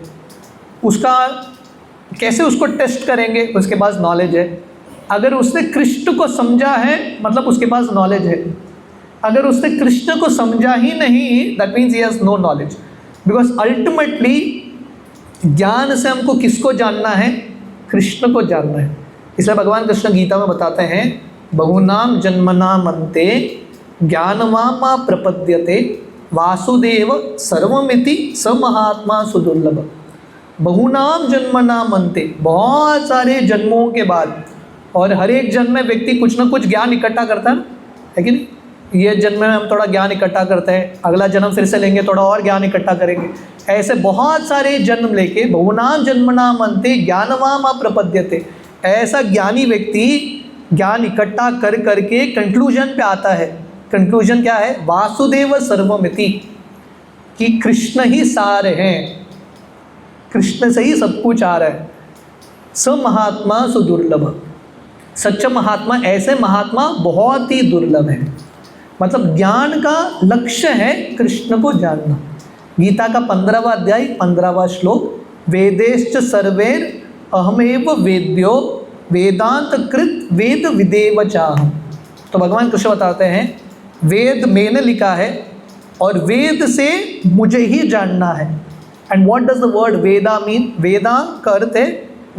उसका कैसे उसको टेस्ट करेंगे? उसके पास नॉलेज है। अगर उसने कृष्ण को समझा है मतलब उसके पास नॉलेज है। अगर उसने कृष्ण को समझा ही नहीं, that means he has no knowledge. Because ultimately ज्ञान से हमको किसको जानना है? कृष्ण को जानना है। इसलिए भगवान कृष्ण गीता में बताते हैं, बहुनाम जन्मनाम अन्ते ज्ञानवामा प्रपद्यते वासुदेव सर्वमिति स महात्मा सुदुर्लभ। बहुनाम जन्मनाम अन्ते, बहुत सारे जन्मों के बाद, और हर एक जन्म में व्यक्ति कुछ ना कुछ ज्ञान इकट्ठा करता है कि नहीं? ये जन्म में हम थोड़ा ज्ञान इकट्ठा करते हैं, अगला जन्म फिर से लेंगे, थोड़ा और ज्ञान इकट्ठा करेंगे। ऐसे बहुत सारे जन्म लेके बहुनाम जन्मनाम अन्ते ज्ञानवाम प्रपद्यते, ऐसा ज्ञानी व्यक्ति ज्ञान इकट्ठा कर करके कंक्लूजन पे आता है। कंक्लूजन क्या है? वासुदेव सर्वमिति, कि कृष्ण ही सार हैं, कृष्ण से ही सब कुछ आ रहा है। स महात्मा सुदुर्लभ, सच्चा महात्मा, ऐसे महात्मा बहुत ही दुर्लभ है। मतलब ज्ञान का लक्ष्य है कृष्ण को जानना। गीता का 15वां अध्याय 15वां श्लोक, वेदेश्च सर्वैर अहमेव वेद्यो वेदांत कृत वेद विदेव चाहम। तो भगवान कृष्ण बताते हैं, वेद मैंने लिखा है और वेद से मुझे ही जानना है। And what does the word Veda mean? Veda का अर्थ है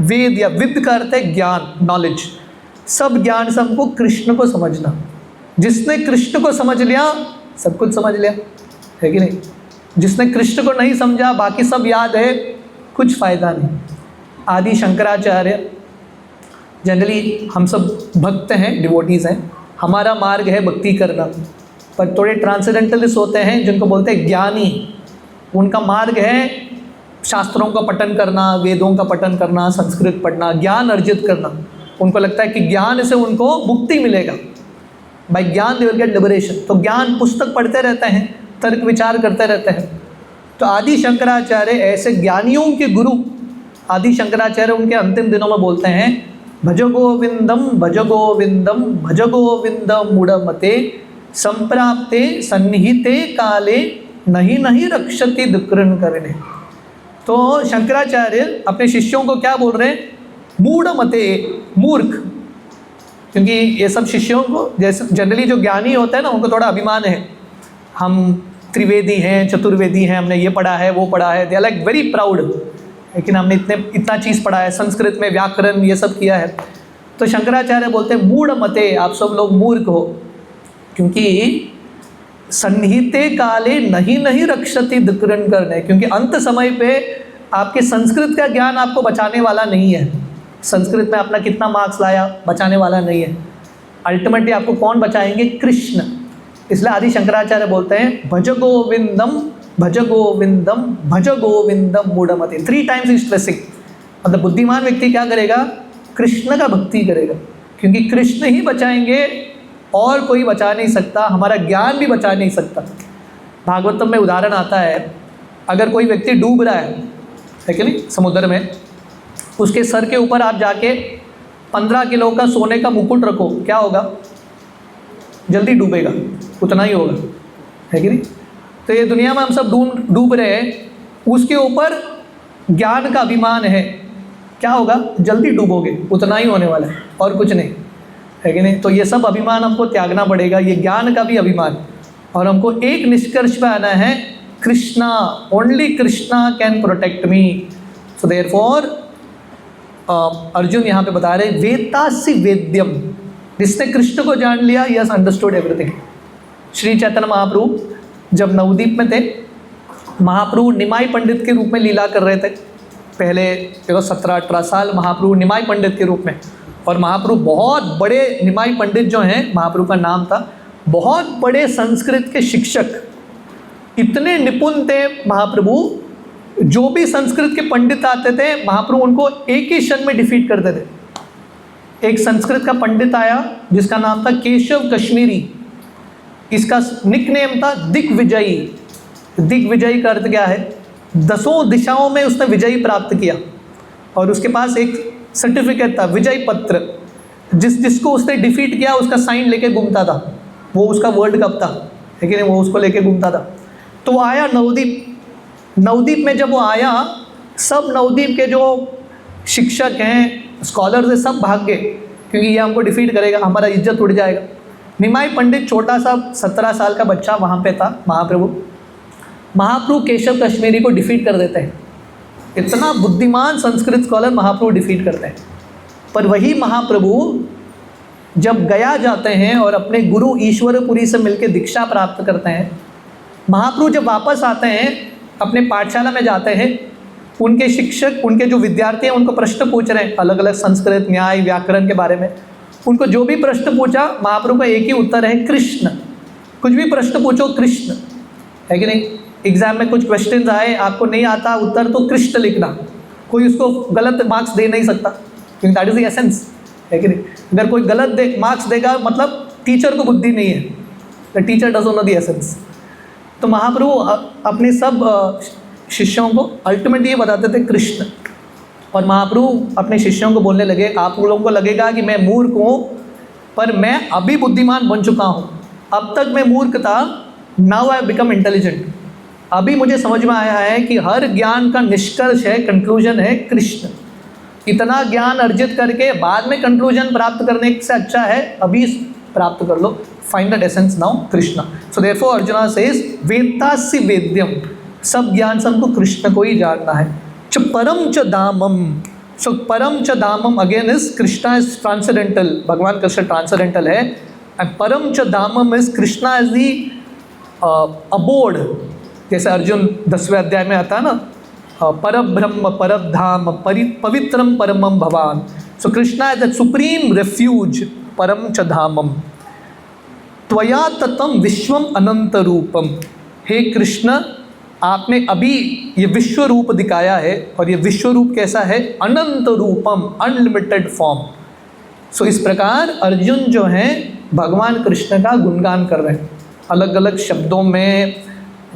वेद, या विद का अर्थ है ज्ञान, नॉलेज। सब ज्ञान से हमको कृष्ण को समझना। जिसने कृष्ण को समझ लिया सब कुछ समझ लिया, है कि नहीं? जिसने कृष्ण को नहीं समझा, बाकी सब याद है, कुछ फ़ायदा नहीं। आदि शंकराचार्य, जनरली हम सब भक्त हैं, डिवोटीज़ हैं, हमारा मार्ग है भक्ति करना, पर थोड़े ट्रांसेंडेंटलिस्ट होते हैं जिनको बोलते हैं ज्ञानी। उनका मार्ग है शास्त्रों का पठन करना, वेदों का पठन करना, संस्कृत पढ़ना, ज्ञान अर्जित करना। उनको लगता है कि ज्ञान से उनको मुक्ति मिलेगा, बाय ज्ञान दे विल गेट लिबरेशन। तो ज्ञान पुस्तक पढ़ते रहते हैं, तर्क विचार करते रहते हैं। तो आदि शंकराचार्य ऐसे ज्ञानियों के गुरु, आदि शंकराचार्य उनके अंतिम दिनों में बोलते हैं, भज गोविंदम भज गोविंदम भज गोविंदम मूढ़मते संप्राप्ते सन्निहिते काले नहीं नहीं रक्षति दुकृन करने। तो शंकराचार्य अपने शिष्यों को क्या बोल रहे हैं? मूढ़मते, मूर्ख। क्योंकि ये सब शिष्यों को, जैसे जनरली जो ज्ञानी होता है ना, उनको थोड़ा अभिमान है, हम त्रिवेदी हैं, चतुर्वेदी हैं, हमने ये पढ़ा है, वो पढ़ा है, they are like very proud, लेकिन हमने इतना चीज़ पढ़ा है, संस्कृत में व्याकरण ये सब किया है। तो शंकराचार्य बोलते हैं, मूढ़मते, आप सब लोग मूर्ख हो, क्योंकि सन्निहिते काले नहीं नहीं रक्षति दुकृन करने, क्योंकि अंत समय पे आपके संस्कृत का ज्ञान आपको बचाने वाला नहीं है। संस्कृत में अपना कितना मार्क्स लाया, बचाने वाला नहीं है। अल्टीमेटली आपको कौन बचाएंगे? कृष्ण। इसलिए आदि शंकराचार्य बोलते हैं, भज गोविंदम भज गोविंदम भज गोविंदम मूढ़मते। 3 टाइम्स इज स्ट्रेसिंग। मतलब बुद्धिमान व्यक्ति क्या करेगा? कृष्ण का भक्ति करेगा, क्योंकि कृष्ण ही बचाएंगे, और कोई बचा नहीं सकता, हमारा ज्ञान भी बचा नहीं सकता। भागवतम में उदाहरण आता है, अगर कोई व्यक्ति डूब रहा है कि नहीं समुद्र में, उसके सर के ऊपर आप जाके 15 किलो का सोने का मुकुट रखो, क्या होगा? जल्दी डूबेगा, उतना ही होगा, है कि नहीं? तो ये दुनिया में हम सब डूब रहे हैं, उसके ऊपर ज्ञान का अभिमान है, क्या होगा? जल्दी डूबोगे, उतना ही होने वाला है, और कुछ नहीं, है कि नहीं? तो ये सब अभिमान हमको त्यागना पड़ेगा, ये ज्ञान का भी अभिमान। और हमको एक निष्कर्ष पे आना है, Krishna, only Krishna can protect me. So therefore Arjun यहाँ पे बता रहे, वेत्तासि वेद्यम, जिसने कृष्ण को जान लिया, he has understood everything. Shri Chaitanya Mahaprabhu जब नवदीप में थे, महाप्रभु निमाई पंडित के रूप में लीला कर रहे थे। पहले 17-18 साल महाप्रभु निमाई पंडित के रूप में, और महाप्रभु बहुत बड़े, निमाई पंडित जो हैं, महाप्रभु का नाम था, बहुत बड़े संस्कृत के शिक्षक, इतने निपुण थे महाप्रभु, जो भी संस्कृत के पंडित आते थे, महाप्रभु उनको एक ही क्षण में डिफीट करते थे। एक संस्कृत का पंडित आया जिसका नाम था केशव कश्मीरी, इसका निकनेम था दिग्विजयी। दिग्विजयी का अर्थ क्या है? 10 दिशाओं में उसने विजयी प्राप्त किया, और उसके पास एक सर्टिफिकेट था, विजय पत्र। जिसको उसने डिफीट किया उसका साइन लेके घूमता था, वो उसका वर्ल्ड कप था, है कि नहीं, वो उसको लेके घूमता था। तो वो आया नवदीप में, जब वो आया सब नवदीप के जो शिक्षक हैं, स्कॉलर्स हैं, सब भाग गए, क्योंकि ये हमको डिफीट करेगा, हमारा इज्जत उड़ जाएगा। निमाई पंडित छोटा सा 17 साल का बच्चा वहाँ पे था। महाप्रभु केशव कश्मीरी को डिफीट कर देते हैं। इतना बुद्धिमान संस्कृत स्कॉलर महाप्रभु डिफीट करते हैं। पर वही महाप्रभु जब गया जाते हैं और अपने गुरु ईश्वरपुरी से मिलकर दीक्षा प्राप्त करते हैं, महाप्रभु जब वापस आते हैं अपने पाठशाला में जाते हैं, उनके शिक्षक, उनके जो विद्यार्थी हैं उनको प्रश्न पूछ रहे हैं अलग अलग संस्कृत, न्याय, व्याकरण के बारे में। उनको जो भी प्रश्न पूछा महाप्रभु का एक ही उत्तर है, कृष्ण। कुछ भी प्रश्न पूछो कृष्ण, है कि नहीं। एग्जाम में कुछ क्वेश्चंस आए, आपको नहीं आता उत्तर, तो कृष्ण लिखना, कोई उसको गलत मार्क्स दे नहीं सकता, क्योंकि दैट इज द एसेंस, है कि नहीं। अगर कोई गलत मार्क्स देगा मतलब टीचर को बुद्धि नहीं है, the teacher doesn't know the essence. तो महाप्रभु अपने सब शिष्यों को अल्टीमेटली ये बताते थे कृष्ण। और महाप्रभु अपने शिष्यों को बोलने लगे, आप लोगों को लगेगा कि मैं मूर्ख हूँ, पर मैं अभी बुद्धिमान बन चुका हूँ। अब तक मैं मूर्ख था, नाउ आई बिकम इंटेलिजेंट। अभी मुझे समझ में आया है कि हर ज्ञान का निष्कर्ष है, कंक्लूजन है कृष्ण। इतना ज्ञान अर्जित करके बाद में कंक्लूजन प्राप्त करने से अच्छा है अभी प्राप्त कर लो। Find the essence now Krishna. So therefore Arjuna says वेत्तासि वेद्यम, सब ज्ञान से हमको कृष्ण को ही जानना है। च परम च धामम, सो परम च धामम again is Krishna is transcendental, भगवान कृष्ण ट्रांसेंडेंटल है। एंड परम च धामम is Krishna is the abode. जैसे अर्जुन 10वें अध्याय में आता है ना, परब्रह्म परधाम पवित्रम परमम भवान। So Krishna is the supreme refuge, परम च धामम। त्वया ततम विश्वम अनंत रूपम, हे कृष्ण आपने अभी ये विश्व रूप दिखाया है, और ये विश्व रूप कैसा है, अनंत रूपम, अनलिमिटेड फॉर्म। सो इस प्रकार अर्जुन जो हैं भगवान कृष्ण का गुणगान कर रहे हैं, अलग अलग शब्दों में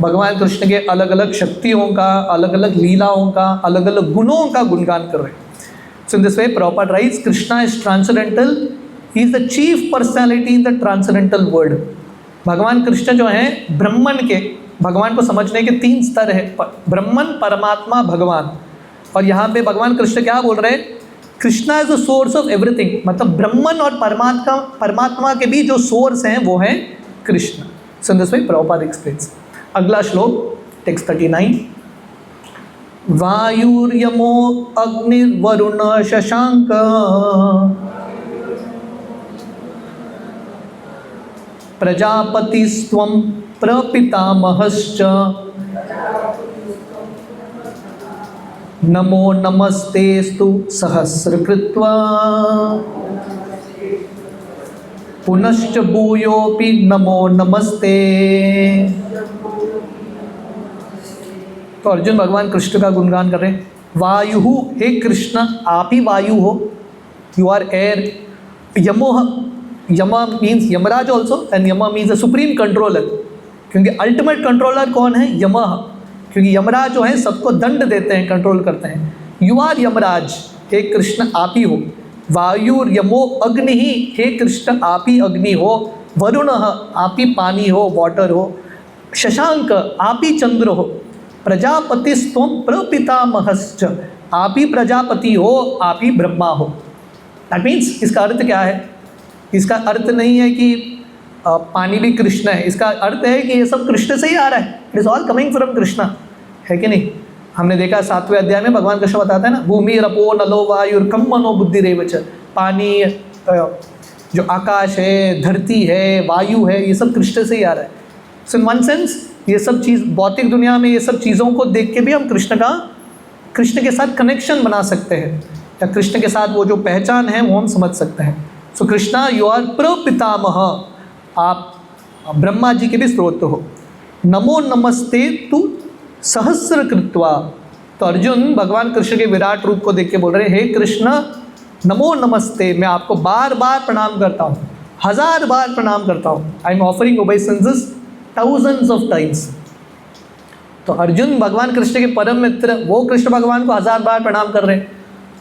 भगवान कृष्ण के अलग अलग शक्तियों का, अलग अलग लीलाओं का, अलग अलग गुणों का गुणगान कर रहे हैं। So in this way proper writes Krishna is transcendental, he is the chief personality in the transcendental world. भगवान कृष्ण जो हैं ब्रह्मन के, भगवान को समझने के 3 स्तर है, ब्रह्मन, परमात्मा, भगवान। और यहाँ पे भगवान कृष्ण क्या बोल रहे हैं, Krishna is the source of everything, मतलब ब्रह्मन और परमात्मा के भी जो सोर्स हैं वो हैं Krishna. So in this way Prabhupada explains. अगला श्लोक टेक्स्ट 39। वायुर्यमो अग्निर्वरुण शशांक प्रजापतिस्त्वं प्रपितामहश्च नमो नमस्तेस्तु सहस्रकृत्वा पुनश्च भूयोऽपि नमो नमस्ते। तो अर्जुन भगवान कृष्ण का गुणगान कर रहे हैं। वायु, हे कृष्ण आप ही वायु हो, यू आर एयर। यमोह, Yama means Yamraj also, and Yama means the supreme controller, क्योंकि अल्टीमेट कंट्रोलर कौन है, यमः, क्योंकि यमराज जो है सबको दंड देते हैं, कंट्रोल करते हैं। यू आर यमराज, हे कृष्ण आप ही हो। वायुर यमो अग्नि ही, हे कृष्ण आप ही अग्नि हो। वरुण आप ही पानी हो, वाटर हो। शशांक आप ही चंद्र हो। प्रजापतिस्त्वं प्रपितामहश्च, आप ही प्रजापति हो, आप ही ब्रह्मा हो। दैट मीन्स इसका अर्थ क्या है, इसका अर्थ नहीं है कि पानी भी कृष्ण है, इसका अर्थ है कि ये सब कृष्ण से ही आ रहा है, it is all coming from Krishna, है कि नहीं। हमने देखा 7वें अध्याय में भगवान कृष्ण बताते हैं ना, भूमि रपो नलो वायुर्कम मनो बुद्धि रेवच, पानी, जो आकाश है, धरती है, वायु है, ये सब कृष्ण से ही आ रहा है। सो इन वन सेंस ये सब चीज़ भौतिक दुनिया में, ये सब चीज़ों को देख के भी हम कृष्ण के साथ कनेक्शन बना सकते हैं, या कृष्ण के साथ वो जो पहचान है वो हम समझ सकते हैं। सो कृष्णा यू आर प्रपितामह, आप ब्रह्मा जी के भी स्रोत हो। नमो नमस्ते तु सहस्र कृत्वा, तो अर्जुन भगवान कृष्ण के विराट रूप को देख के बोल रहे हैं, हे कृष्ण नमो नमस्ते, मैं आपको बार बार प्रणाम करता हूँ, 1000 बार प्रणाम करता हूँ। I am offering obeisances thousands of times। तो अर्जुन भगवान कृष्ण के परम मित्र, वो कृष्ण भगवान को 1000 बार प्रणाम कर रहे हैं,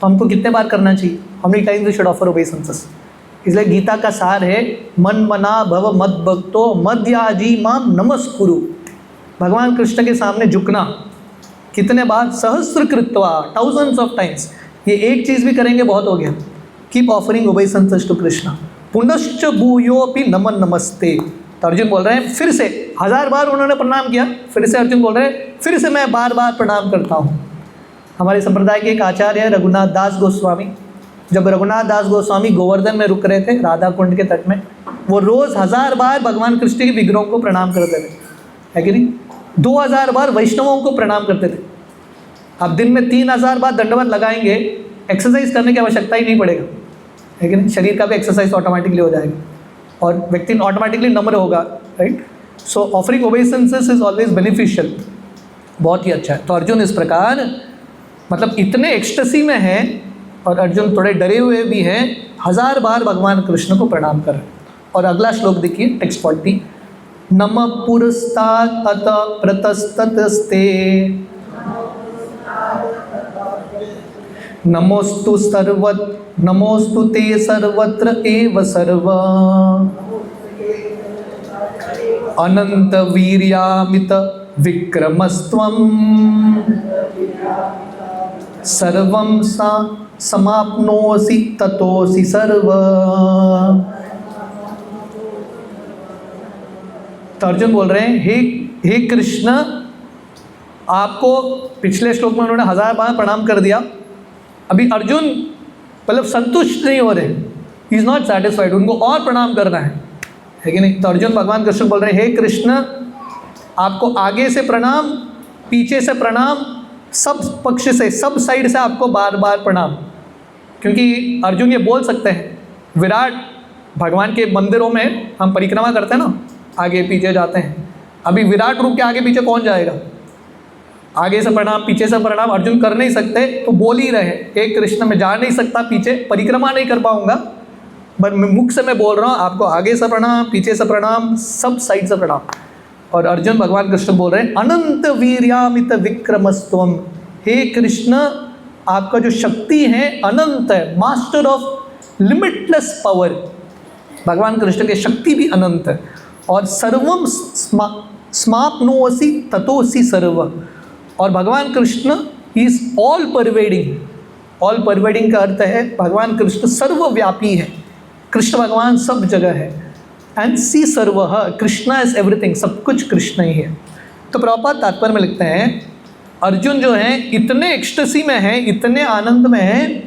तो हमको कितने बार करना चाहिए, how many times we should offer obeisances। इसलिए गीता का सार है मन मना भव मद भक्तो मद्याजी माम नमस्कुरु। भगवान कृष्ण के सामने झुकना कितने बार, सहस्र कृत्वा, थाउजेंड्स ऑफ टाइम्स। ये एक चीज़ भी करेंगे बहुत हो गया। Keep offering obeisance to Krishna. पुनश्च भूयोपि नमन नमस्ते। तो अर्जुन बोल रहे हैं फिर से, 1000 बार उन्होंने प्रणाम किया, फिर से अर्जुन बोल रहे हैं फिर से मैं बार बार प्रणाम करता हूँ। हमारे संप्रदाय के एक आचार्य है रघुनाथ दास गोस्वामी। जब रघुनाथ दास गोस्वामी गोवर्धन में रुक रहे थे राधा कुंड के तट में, वो रोज़ 1000 बार भगवान कृष्ण के विग्रहों को प्रणाम करते थे, है कि नहीं? 2000 बार वैष्णवों को प्रणाम करते थे। आप दिन में 3000 बार दंडवत लगाएंगे, एक्सरसाइज करने की आवश्यकता ही नहीं पड़ेगा, है कि नहीं? शरीर का भी एक्सरसाइज ऑटोमेटिकली हो जाएगा और व्यक्ति ऑटोमेटिकली नम्र होगा, right? So offering obeisances is always beneficial. बहुत ही अच्छा है। तो अर्जुन इस प्रकार मतलब इतने एक्सटेसी में हैं और अर्जुन थोड़े डरे हुए भी हैं, 1000 बार भगवान कृष्ण को प्रणाम कर रहे हैं। और अगला श्लोक देखिए, टेक्स्ट 40। नमः पुरस्तात् अत प्रतस्ततस्ते नमोस्तु ते सर्वत्र एव सर्व अनंत वीर्यामित विक्रमस्त्वं सर्वं समाप्नोसि ततोसि सर्व। तो अर्जुन बोल रहे हैं हे कृष्ण, आपको पिछले श्लोक में उन्होंने 1000 बार प्रणाम कर दिया। अभी अर्जुन मतलब संतुष्ट नहीं हो रहे, ही इज नॉट सेटिस्फाइड, उनको और प्रणाम करना है कि नहीं? तो अर्जुन भगवान कृष्ण बोल रहे हैं हे कृष्ण, आपको आगे से प्रणाम, पीछे से प्रणाम, सब पक्ष से, सब साइड से आपको बार बार प्रणाम। क्योंकि अर्जुन ये बोल सकते हैं, विराट भगवान के मंदिरों में हम परिक्रमा करते हैं ना, आगे पीछे जाते हैं। अभी विराट रूप के आगे पीछे कौन जाएगा? आगे से प्रणाम, पीछे से प्रणाम अर्जुन कर नहीं सकते, तो बोल ही रहे हे कृष्ण, मैं जा नहीं सकता, पीछे परिक्रमा नहीं कर पाऊंगा, बट मुख से मैं बोल रहा हूँ आपको आगे से प्रणाम, पीछे से प्रणाम, सब साइड से प्रणाम। और अर्जुन भगवान कृष्ण बोल रहे हैं अनंत वीर्यामित विक्रमस्त्वम। हे कृष्ण, आपका जो शक्ति है अनंत है, मास्टर ऑफ लिमिटलेस पावर। भगवान कृष्ण की शक्ति भी अनंत है। और सर्वम समाप्नोसि ततोसि सर्व। और भगवान Krishna is all pervading. All pervading का अर्थ है भगवान कृष्ण सर्वव्यापी है, कृष्ण भगवान सब जगह है। And see serve, Krishna is everything, सब कुछ कृष्ण ही है। तो प्रभुपाद तात्पर्य में लिखते हैं अर्जुन जो है इतने एक्सटेसी में है, इतने आनंद में है,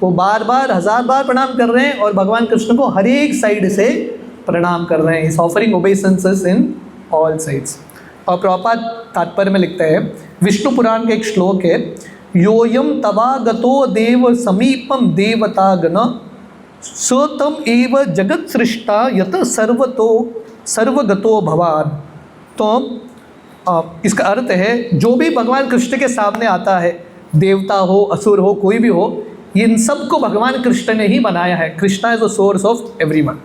वो बार बार 1000 बार प्रणाम कर रहे हैं और भगवान कृष्ण को हर एक साइड से प्रणाम कर रहे हैं। इस offering obeisances in all sides. और प्रभुपाद तात्पर्य में लिखते हैं, विष्णु पुराण के एक श्लोक है, योयम तवागतो देव समीपम देवतागण स्वतम एव जगत सृष्टा यत सर्वगतो भवान। तो इसका अर्थ है जो भी भगवान कृष्ण के सामने आता है, देवता हो, असुर हो, कोई भी हो, इन सब को भगवान कृष्ण ने ही बनाया है। Krishna is the source of everyone.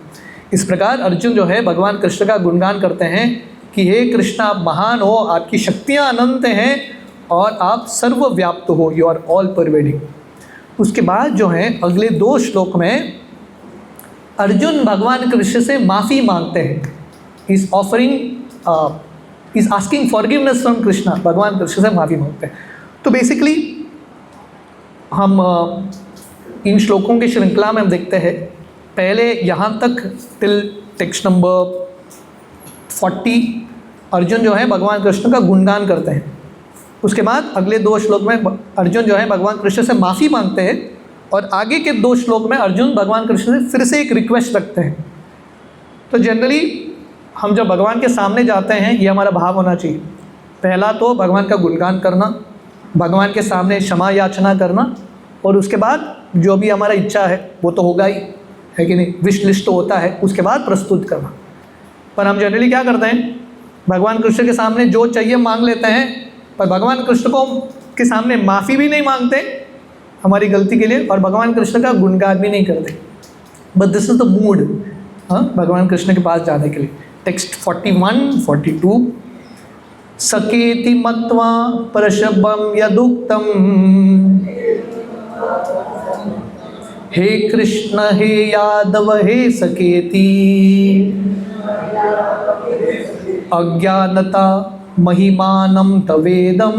इस प्रकार अर्जुन जो है भगवान कृष्ण का गुणगान करते हैं कि हे कृष्ण, आप महान हो, आपकी शक्तियाँ अनंत हैं और आप सर्वव्याप्त हो, यू आर ऑल परवेडिंग। उसके बाद जो है अगले 2 श्लोक में अर्जुन भगवान कृष्ण से माफ़ी मांगते हैं। इस offering is asking forgiveness from Krishna. भगवान कृष्ण से माफ़ी मांगते हैं। तो बेसिकली हम इन श्लोकों की श्रृंखला में हम देखते हैं, पहले यहाँ तक टिल टेक्स्ट नंबर 40 अर्जुन जो है भगवान कृष्ण का गुणगान करते हैं। उसके बाद अगले 2 श्लोक में अर्जुन जो है भगवान कृष्ण से माफ़ी मांगते हैं और आगे के 2 श्लोक में अर्जुन भगवान कृष्ण से फिर से एक रिक्वेस्ट रखते हैं। तो जनरली हम जब भगवान के सामने जाते हैं, ये हमारा भाव होना चाहिए। पहला तो भगवान का गुणगान करना, भगवान के सामने क्षमा याचना करना, और उसके बाद जो भी हमारा इच्छा है वो तो होगा ही, है कि नहीं? विश लिस्ट तो होता है, उसके बाद प्रस्तुत करना। पर हम जनरली क्या करते हैं, भगवान कृष्ण के सामने जो चाहिए मांग लेते हैं, पर भगवान कृष्ण को के सामने माफ़ी भी नहीं मांगते हमारी गलती के लिए, और भगवान कृष्ण का गुणगान भी नहीं करते। But this is the mood भगवान कृष्ण के पास जाने के लिए। टेक्स्ट 41, 42। सकेति मत्वा परशबम यदुक्तम हे कृष्ण हे यादव हे सकेती अज्ञानता महिमानं तवेदं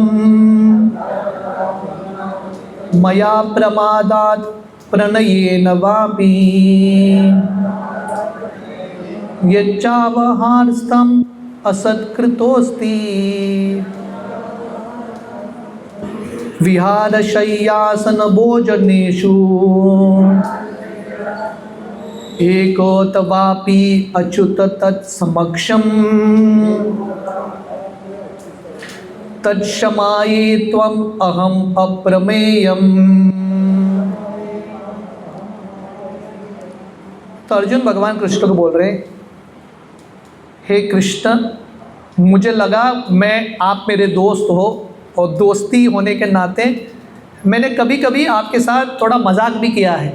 मया प्रमादात् प्रणयेन वापि यच्चावहारस्तम् असत्कृतोऽस्ति विहारशय्यासन भोजनेषु एकोतवापि अच्युत तत्समक्षम् तत्क्षमाये त्वम् अहम् अप्रमेयम्। तो अर्जुन भगवान कृष्ण को बोल रहे, हे कृष्ण, मुझे लगा आप मेरे दोस्त हो और दोस्ती होने के नाते मैंने कभी कभी आपके साथ थोड़ा मजाक भी किया है।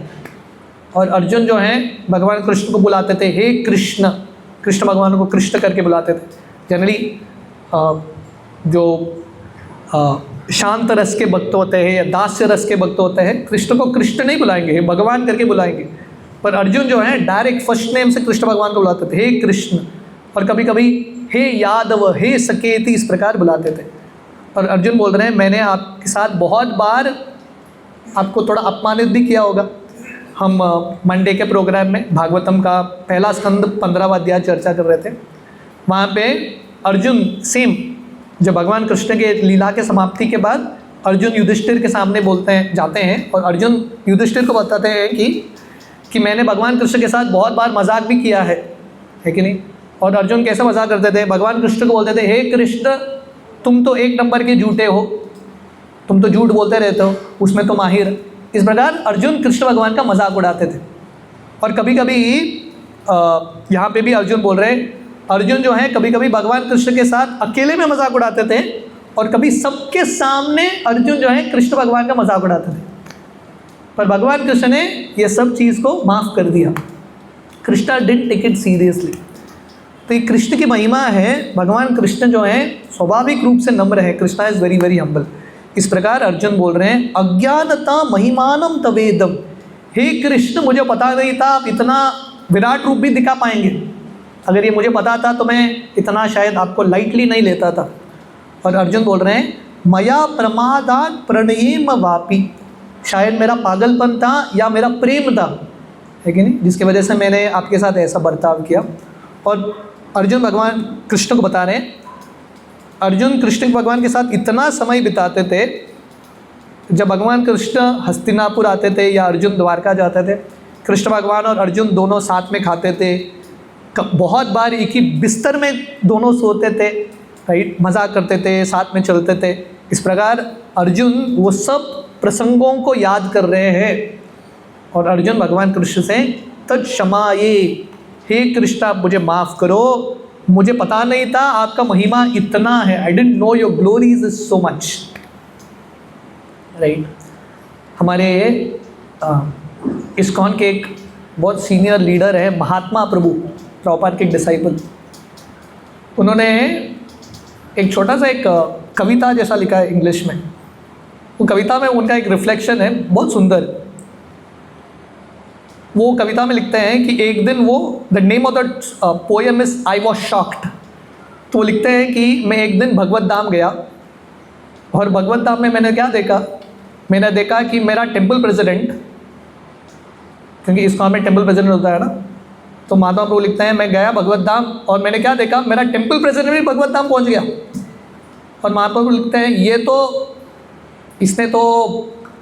और अर्जुन जो हैं भगवान कृष्ण को बुलाते थे हे कृष्ण, कृष्ण भगवान को कृष्ण करके बुलाते थे। जनरली जो शांत रस के भक्त होते हैं या दास्य रस के भक्त होते हैं, कृष्ण को कृष्ण नहीं बुलाएंगे, हे भगवान करके बुलाएंगे। पर अर्जुन जो है डायरेक्ट फर्स्ट नेम से कृष्ण भगवान को बुलाते थे, हे कृष्ण। और कभी कभी हे यादव, हे सकेती, इस प्रकार बुलाते थे। और अर्जुन बोल रहे हैं, मैंने आपके साथ बहुत बार आपको थोड़ा अपमानित भी किया होगा। हम मंडे के प्रोग्राम में भागवतम का पहला स्कंद 15वां अध्याय चर्चा कर रहे थे। वहाँ पे अर्जुन सेम, जब भगवान कृष्ण के लीला के समाप्ति के बाद अर्जुन युधिष्ठिर के सामने जाते हैं और अर्जुन युधिष्ठिर को बताते हैं कि मैंने भगवान कृष्ण के साथ बहुत बार मजाक भी किया है कि नहीं। और अर्जुन कैसे मजाक करते थे, भगवान कृष्ण को बोलते थे, हे कृष्ण, तुम तो एक नंबर के झूठे हो, तुम तो झूठ बोलते रहते हो, उसमें तो माहिर। इस प्रकार अर्जुन कृष्ण भगवान का मजाक उड़ाते थे। और कभी कभी यहाँ पे भी अर्जुन बोल रहे हैं, अर्जुन जो है कभी कभी भगवान कृष्ण के साथ अकेले में मजाक उड़ाते थे और कभी सबके सामने अर्जुन जो है कृष्ण भगवान का मजाक उड़ाते थे। पर भगवान कृष्ण ने यह सब चीज़ को माफ़ कर दिया। Krishna didn't take it seriously. तो ये कृष्ण की महिमा है। भगवान कृष्ण जो है स्वाभाविक रूप से नम्र है। Krishna is very very humble. इस प्रकार अर्जुन बोल रहे हैं, अज्ञानता महिमानम तवेदम। हे कृष्ण, मुझे पता नहीं था आप इतना विराट रूप भी दिखा पाएंगे। अगर ये मुझे पता था तो मैं इतना शायद आपको लाइटली नहीं लेता था। और अर्जुन बोल रहे हैं, मया प्रमादात् प्रणयेम वापि। शायद मेरा पागलपन था या मेरा प्रेम था, है कि नहीं, जिसकी वजह से मैंने आपके साथ ऐसा बर्ताव किया। और अर्जुन भगवान कृष्ण को बता रहे हैं, अर्जुन कृष्ण भगवान के साथ इतना समय बिताते थे। जब भगवान कृष्ण हस्तिनापुर आते थे या अर्जुन द्वारका जाते थे, कृष्ण भगवान और अर्जुन दोनों साथ में खाते थे। बहुत बार एक ही बिस्तर में दोनों सोते थे, राइट, मजाक करते थे, साथ में चलते थे। इस प्रकार अर्जुन वो सब प्रसंगों को याद कर रहे हैं। और अर्जुन भगवान कृष्ण से तत्क्षमाये, हे कृष्ण आप मुझे माफ़ करो, मुझे पता नहीं था आपका महिमा इतना है। I didn't know your glories is so much, right. हमारे इस्कॉन के एक बहुत सीनियर लीडर है महात्मा प्रभुपाद के एक डिसाइपल। उन्होंने एक छोटा सा एक कविता जैसा लिखा है इंग्लिश में। वो कविता में उनका एक रिफ्लेक्शन है बहुत सुंदर। वो कविता में लिखते हैं कि एक दिन वो, the name of the poem is I was shocked. तो वो लिखते हैं कि मैं एक दिन भगवत धाम गया और भगवत धाम में मैंने क्या देखा, मैंने देखा कि मेरा टेम्पल प्रेसिडेंट, क्योंकि इस्कॉन में टेम्पल प्रेसिडेंट होता है ना, तो माधव प्रभु लिखते हैं मैं गया भगवत धाम और मैंने क्या देखा, मेरा टेम्पल प्रेसिडेंट भी भगवत धाम पहुँच गया। और महाप्रभु लिखते हैं ये तो, इसने तो,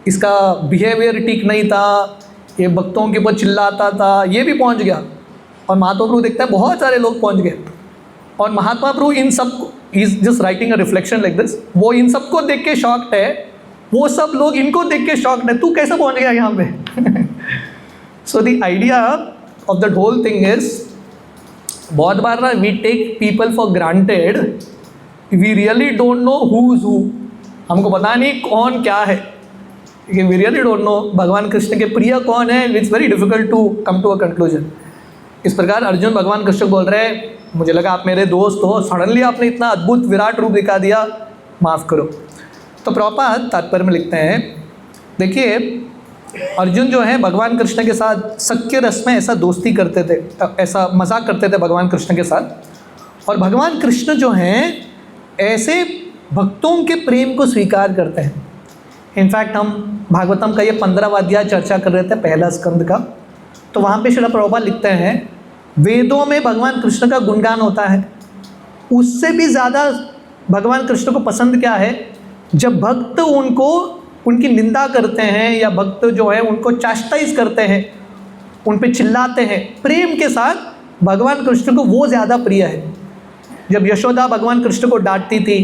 इसका बिहेवियर ठीक नहीं था, ये भक्तों के ऊपर चिल्लाता था, ये भी पहुंच गया। और महात्मा प्रभु देखता है बहुत सारे लोग पहुंच गए। और महात्मा प्रभु इन सब, he is just writing a reflection like this, वो इन सबको देख के शॉक्ड है, वो सब लोग इनको देख के शॉक्ड है, तू कैसे पहुंच गया यहाँ पे। So the idea of the whole thing is, बहुत बार ना we take people for granted, we really don't know who is who. हमको पता नहीं कौन क्या है, वी रियली डोंट नो भगवान कृष्ण के प्रिय कौन है। It's very difficult to come to a conclusion. इस प्रकार अर्जुन भगवान कृष्ण बोल रहे हैं, मुझे लगा आप मेरे दोस्त हो, सडनली आपने इतना अद्भुत विराट रूप दिखा दिया, माफ़ करो। तो प्रभुपाद तात्पर्य में लिखते हैं, देखिए अर्जुन जो है भगवान कृष्ण के साथ सख्य रस में ऐसा दोस्ती करते थे, ऐसा मजाक करते थे भगवान कृष्ण के साथ। और भगवान कृष्ण जो हैं ऐसे भक्तों के प्रेम को स्वीकार करते हैं। इनफैक्ट हम भागवतम का ये 15वां अध्याय चर्चा कर रहे थे, पहला स्कंद का, तो वहाँ पे श्रील प्रभुपाद लिखते हैं वेदों में भगवान कृष्ण का गुणगान होता है, उससे भी ज़्यादा भगवान कृष्ण को पसंद क्या है, जब भक्त उनको उनकी निंदा करते हैं या भक्त जो है उनको चास्टाइज करते हैं, उन पे चिल्लाते हैं प्रेम के साथ, भगवान कृष्ण को वो ज़्यादा प्रिय है। जब यशोदा भगवान कृष्ण को डांटती थी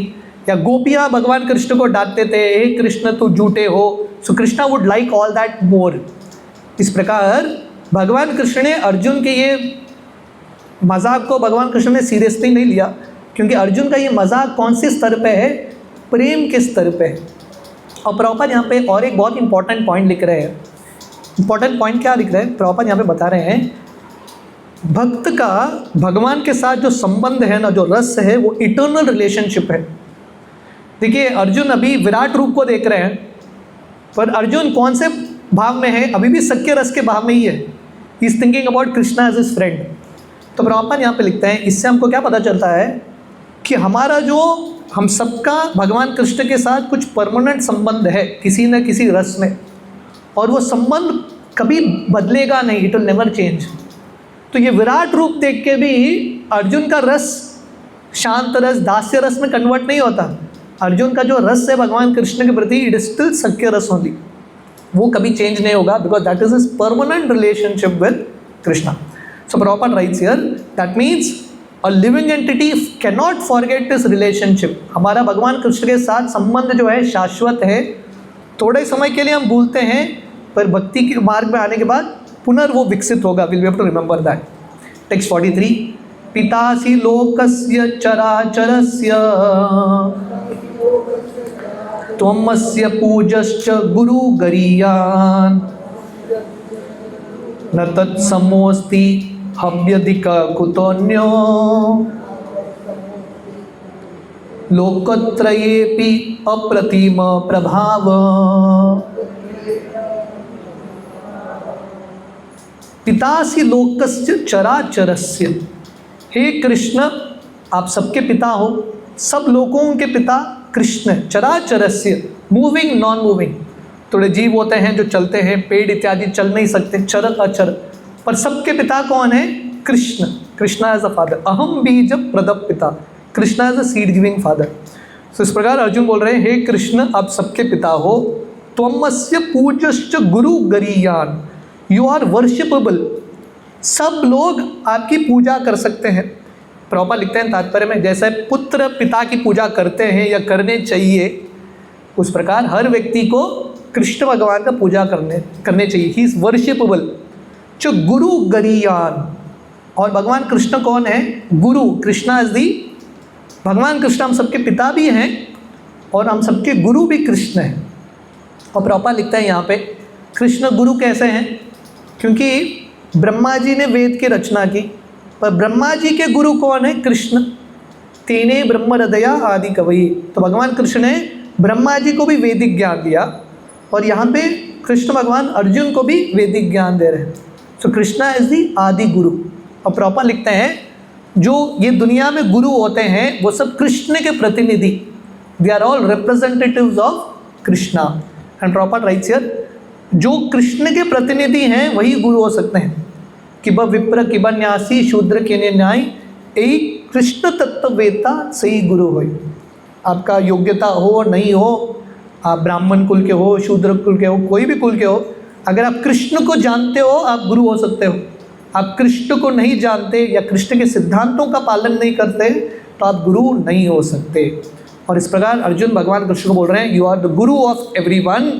या गोपियाँ भगवान कृष्ण को डांटते थे, हे कृष्ण तू झूठे हो, so Krishna would like all that more. इस प्रकार भगवान कृष्ण ने अर्जुन के ये मजाक को भगवान कृष्ण ने सीरियसली नहीं लिया, क्योंकि अर्जुन का ये मजाक कौन से स्तर पे है, प्रेम के स्तर पे है। और प्रभुपाद यहाँ पे और एक बहुत इंपॉर्टेंट पॉइंट लिख रहे हैं। इंपॉर्टेंट पॉइंट क्या लिख रहे हैं प्रभुपाद यहाँ पे बता रहे हैं, भक्त का भगवान के साथ जो संबंध है ना, जो रस है, वो इटर्नल रिलेशनशिप है। देखिए अर्जुन अभी विराट रूप को देख रहे हैं, पर अर्जुन कौन से भाव में है, अभी भी सख्य रस के भाव में ही है। He is thinking about Krishna as his friend. तो प्रभुपाद यहाँ पे लिखते हैं, इससे हमको क्या पता चलता है कि हमारा जो हम सबका भगवान कृष्ण के साथ कुछ परमानेंट संबंध है किसी न किसी रस में, और वो संबंध कभी बदलेगा नहीं, इट विल नेवर चेंज। तो ये विराट रूप देख के भी अर्जुन का रस शांत रस, दास्य रस में कन्वर्ट नहीं होता। अर्जुन का जो रस है भगवान कृष्ण के प्रति, इट इज स्टिल सख्य रस ओनली, वो कभी चेंज नहीं होगा, because that is his permanent relationship with Krishna. So proper writes here, that means a living entity can not forget this relationship. हमारा भगवान कृष्ण के साथ संबंध जो है शाश्वत है। थोड़े समय के लिए हम भूलते हैं, पर भक्ति के मार्ग में आने के बाद पुनर् वो विकसित होगा। Will be able to remember that. Text 43, पितासि लोकस्य चराचरस्य त्वमस्य पूजश्च गुरु गरीयान् न तत्समोऽस्ति हव्यधिक कुतोऽन्यो लोकत्रयेऽपि अप्रतिम प्रभाव। पितासि लोकस्य चराचरस्य, हे कृष्ण आप सबके पिता हो, सब लोगों के पिता कृष्ण। चराचरस्य, मूविंग नॉन मूविंग, थोड़े जीव होते हैं जो चलते हैं, पेड़ इत्यादि चल नहीं सकते, चर अचर, पर सबके पिता कौन है, Krishna. Krishna as a father, अहम बीज प्रदप पिता, Krishna as a seed giving father. So इस प्रकार अर्जुन बोल रहे हैं, हे कृष्ण आप सबके पिता हो, त्वमस्य पूजश्च गुरु गरीयान, यू आर वर्शिपेबल, सब लोग आपकी पूजा कर सकते हैं। प्रभुपाद लिखते हैं तात्पर्य में, जैसे पुत्र पिता की पूजा करते हैं या करने चाहिए, उस प्रकार हर व्यक्ति को कृष्ण भगवान का पूजा करने चाहिए। ही इज़ वर्शिपेबल। जो गुरु गरीयान, और भगवान कृष्ण कौन है, गुरु। कृष्णा इज दी, भगवान कृष्ण हम सबके पिता भी हैं और हम सबके गुरु भी कृष्ण हैं। और प्रभुपाद लिखता है यहाँ पे, कृष्ण गुरु कैसे हैं, क्योंकि ब्रह्मा जी ने वेद की रचना की, पर ब्रह्मा जी के गुरु कौन है, कृष्ण। तेने ब्रह्म हृदया आदि कवि, तो भगवान कृष्ण ने ब्रह्मा जी को भी वैदिक ज्ञान दिया, और यहाँ पे कृष्ण भगवान अर्जुन को भी वैदिक ज्ञान दे रहे हैं। सो कृष्णा इज दी आदि गुरु। और प्रॉपर लिखते हैं, जो ये दुनिया में गुरु होते हैं वो सब कृष्ण के प्रतिनिधि, they are all representatives of Krishna. And proper writes here, जो कृष्ण के प्रतिनिधि हैं वही गुरु हो सकते हैं। किब विप्र किब न्यासी शूद्र के न्याय, यही कृष्ण तत्ववेता सही गुरु हो। आपका योग्यता हो और नहीं हो, आप ब्राह्मण कुल के हो, शूद्र कुल के हो, कोई भी कुल के हो, अगर आप कृष्ण को जानते हो आप गुरु हो सकते हो। आप कृष्ण को नहीं जानते या कृष्ण के सिद्धांतों का पालन नहीं करते तो आप गुरु नहीं हो सकते। और इस प्रकार अर्जुन भगवान कृष्ण को बोल रहे हैं, you are the Guru of everyone,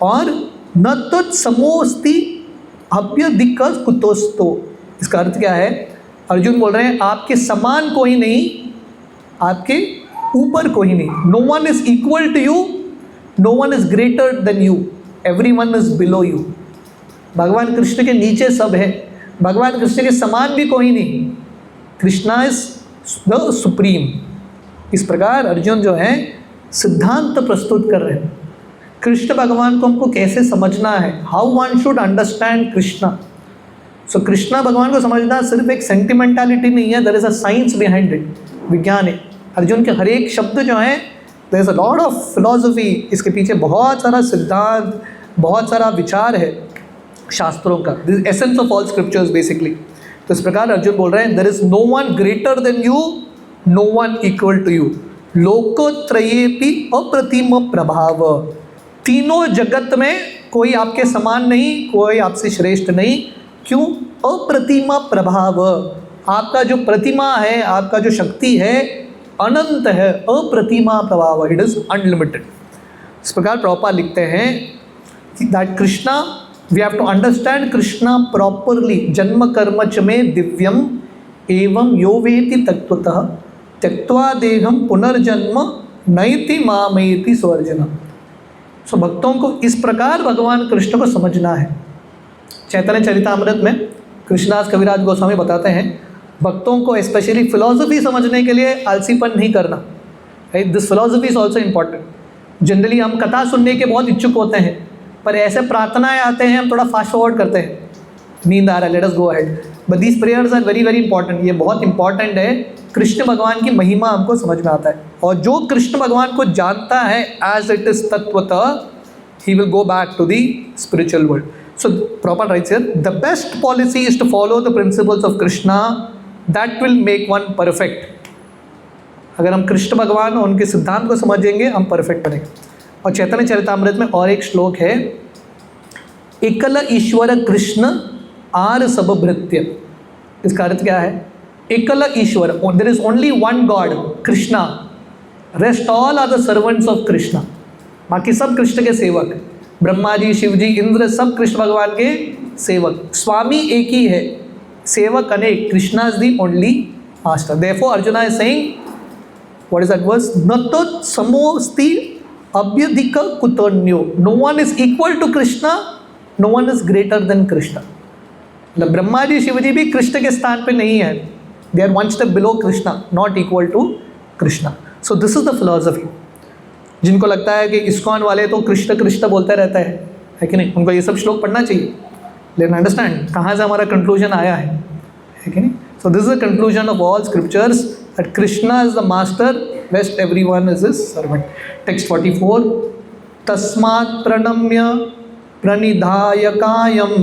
और न तत्समोऽस्ति अभ्यधिक कुतोस्तो। इसका अर्थ क्या है, अर्जुन बोल रहे हैं आपके समान कोई नहीं, आपके ऊपर कोई नहीं। No one is equal to you, no one is greater than you, everyone is below you. भगवान कृष्ण के नीचे सब है, भगवान कृष्ण के समान भी कोई नहीं। Krishna is the supreme. इस प्रकार अर्जुन जो है सिद्धांत प्रस्तुत कर रहे हैं। कृष्ण भगवान को हमको कैसे समझना है, how one should understand Krishna. So Krishna भगवान को समझना सिर्फ एक सेंटिमेंटालिटी नहीं है, there is a science behind it, विज्ञान है। अर्जुन के हर एक शब्द जो हैं, there is a lot of philosophy, इसके पीछे बहुत सारा सिद्धांत, बहुत सारा विचार है शास्त्रों का, this essence of all scriptures basically. तो इस प्रकार अर्जुन बोल रहे हैं, there is no one greater than you, no one equal to you, लोकोत्रयेपि अप्रतिम प्रभाव। तीनों जगत में कोई आपके समान नहीं, कोई आपसे श्रेष्ठ नहीं। क्यों? अप्रतिमा प्रभाव, आपका जो प्रतिमा है, आपका जो शक्ति है अनंत है, अप्रतिमा प्रभाव, इट इज अनलिमिटेड। इस प्रकार प्रभुपाद लिखते हैं that Krishna, we have to understand Krishna properly. जन्म कर्म च में दिव्यम एवं यो वेति तत्वतः त्यक्त्वा देहम पुनर्जन्म नैति मामेति स्वर्जन। सो भक्तों को इस प्रकार भगवान कृष्ण को समझना है। चैतन्य चरितामृत में कृष्णदास कविराज गोस्वामी बताते हैं, भक्तों को स्पेशली फिलॉसफी समझने के लिए आलसीपन नहीं करना। This philosophy is also important. Generally हम कथा सुनने के बहुत इच्छुक होते हैं, पर ऐसे प्रार्थनाएं आते हैं हम थोड़ा फास्ट फॉरवर्ड करते हैं, नींद आ रहा है, let us go ahead. But these prayers are very very important. ये बहुत इंपॉर्टेंट है, कृष्ण भगवान की महिमा हमको समझ में आता है। और जो कृष्ण भगवान को जानता है एज इट इज तत्वतः, he will go back to the spiritual world. So Prabhupada writes here, the best policy is to follow the principles of Krishna, that will make one perfect. अगर हम कृष्ण भगवान और उनके सिद्धांत को समझेंगे, हम परफेक्ट बनेंगे। और चैतन्य चरितामृत में और एक श्लोक है, एकल ईश्वर कृष्ण आर सब भृत्य। इसका अर्थ क्या है? एकल ईश्वर, there is only one God Krishna, rest all are the servants of Krishna. बाकी सब कृष्ण के सेवक, ब्रह्मा जी, शिव जी, इंद्र, सब कृष्ण भगवान के सेवक। स्वामी एक ही है, सेवक अनेक, Krishna is the only master. Therefore Arjuna is saying, what is that verse? नतो समोस्ति अभ्यधिक कुतन्यो, no one is equal to Krishna, no one is greater than Krishna. मतलब ब्रह्मा जी, शिव जी भी कृष्ण के स्थान पे नहीं है, they are one step below Krishna, not equal to Krishna. So this is the philosophy. जिनको लगता है कि इस्कॉन वाले तो कृष्ण कृष्ण बोलते रहता है कि नहीं, उनको ये सब श्लोक पढ़ना चाहिए, लेकिन अंडरस्टैंड कहाँ से हमारा कंक्लूजन आया है कि नहीं। सो this is the conclusion of all scriptures, that Krishna is the master, rest everyone is his servant. Text 44, तस्मात् प्रणम्य प्रणिधाय कायम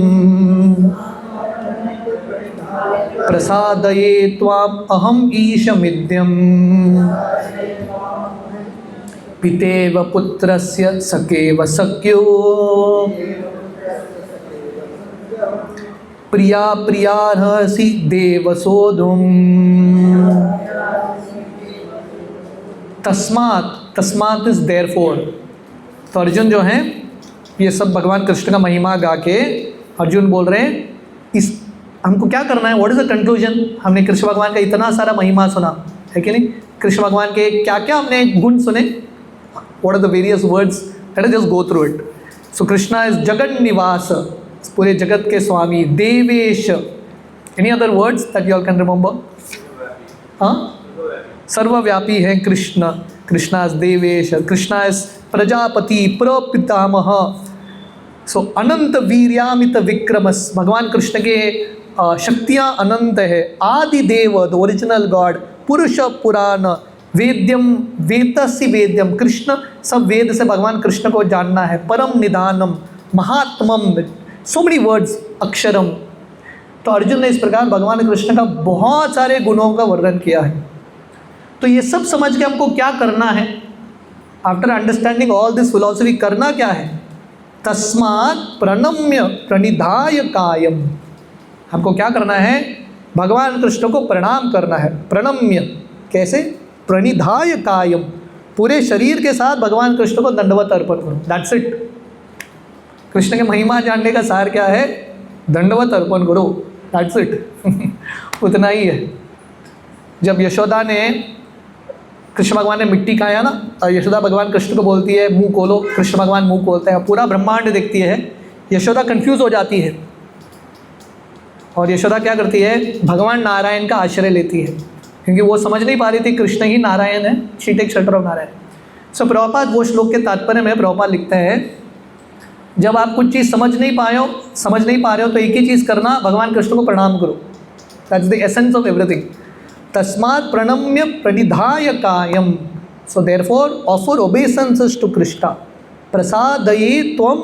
प्रसादये त्वाम अहम ईशमिद्यम पितेव पुत्रस्य सखेव सख्यो प्रिया प्रियार्हसि देव सोढुम्। तस्मात् इज देयरफॉर। तो अर्जुन जो हैं, ये सब भगवान कृष्ण का महिमा गा के अर्जुन बोल रहे हैं, इस हमको क्या करना है, व्हाट इज द कंक्लूजन? हमने कृष्ण भगवान का इतना सारा महिमा सुना है कि नहीं, कृष्ण भगवान के क्या क्या हमने गुण सुने, what are the various words? Let us just go through it. So Krishna is Jagat Nivas, पूरे जगत के स्वामी, Devesh. Any other words that you all can remember? हाँ, सर्वव्यापी है कृष्ण, कृष्णा इज देवेश, कृष्णा इज प्रजापति, प्रपितामह। सो अनंत वीर्यामित विक्रमस, भगवान कृष्ण के शक्तियाँ अनंत है। आदि देव, द ओरिजिनल गॉड, पुरुष पुराण, वेद्यम वेतस्य वेद्यम, कृष्ण सब वेद से भगवान कृष्ण को जानना है। परम निधानम, महात्मम, सो मेनी वर्ड्स, अक्षरम। तो अर्जुन ने इस प्रकार भगवान कृष्ण का बहुत सारे गुणों का वर्णन किया है। तो ये सब समझ के हमको क्या करना है? After understanding all this philosophy, करना क्या है? तस्मात् प्रणम्य प्रणिधाय कायम, हमको क्या करना है? भगवान कृष्ण को प्रणाम करना है। प्रणम्य कैसे? प्रणिधाय कायम, पूरे शरीर के साथ भगवान कृष्ण को दंडवत अर्पण करो। That's it. कृष्ण के महिमा जानने का सार क्या है? दंडवत अर्पण करो, दैट्स इट। उतना ही है। जब यशोदा ने, कृष्ण भगवान ने मिट्टी खाया ना, और यशोदा भगवान कृष्ण को बोलती है मुंह खोलो, कृष्ण भगवान मुंह खोलते हैं, पूरा ब्रह्मांड देखती है। यशोदा कंफ्यूज हो जाती है और यशोदा क्या करती है? भगवान नारायण का आश्रय लेती है, क्योंकि वो समझ नहीं पा रही थी कृष्ण ही नारायण है। She take shelter of Narayan. So Prabhupada वो श्लोक के तात्पर्य में प्रभुपाद लिखते हैं, जब आप कुछ चीज़ समझ नहीं पा रहे हो तो एक ही चीज़ करना, भगवान कृष्ण को प्रणाम करो। That's the essence of everything. तस्मात् प्रणम्य प्रणिधाय कायम, so therefore offer obeisances to Krishna प्रसादये त्वम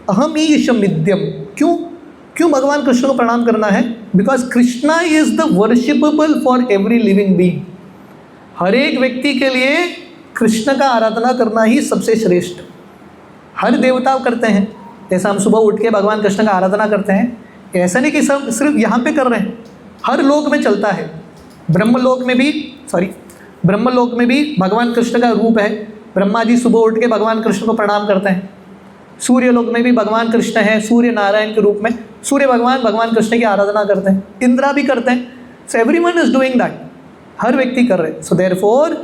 अहम ईशमिद्यम। क्यों भगवान कृष्ण को प्रणाम करना है? Because Krishna is the worshipable for every living being. हर एक व्यक्ति के लिए कृष्ण का आराधना करना ही सबसे श्रेष्ठ। हर देवता करते हैं, जैसा हम सुबह उठ के भगवान कृष्ण का आराधना करते हैं, ऐसा नहीं कि सब सिर्फ यहाँ पे कर रहे हैं, हर लोक में चलता है। ब्रह्मलोक में भी भगवान कृष्ण का रूप है। ब्रह्मा जी सुबह उठ के भगवान कृष्ण को प्रणाम करते हैं। सूर्य लोक में भी भगवान कृष्ण है, सूर्य नारायण के रूप में सूर्य भगवान कृष्ण की आराधना करते हैं। इंद्रा भी करते हैं। So everyone is doing that, हर व्यक्ति कर रहे हैं। सो देयरफॉर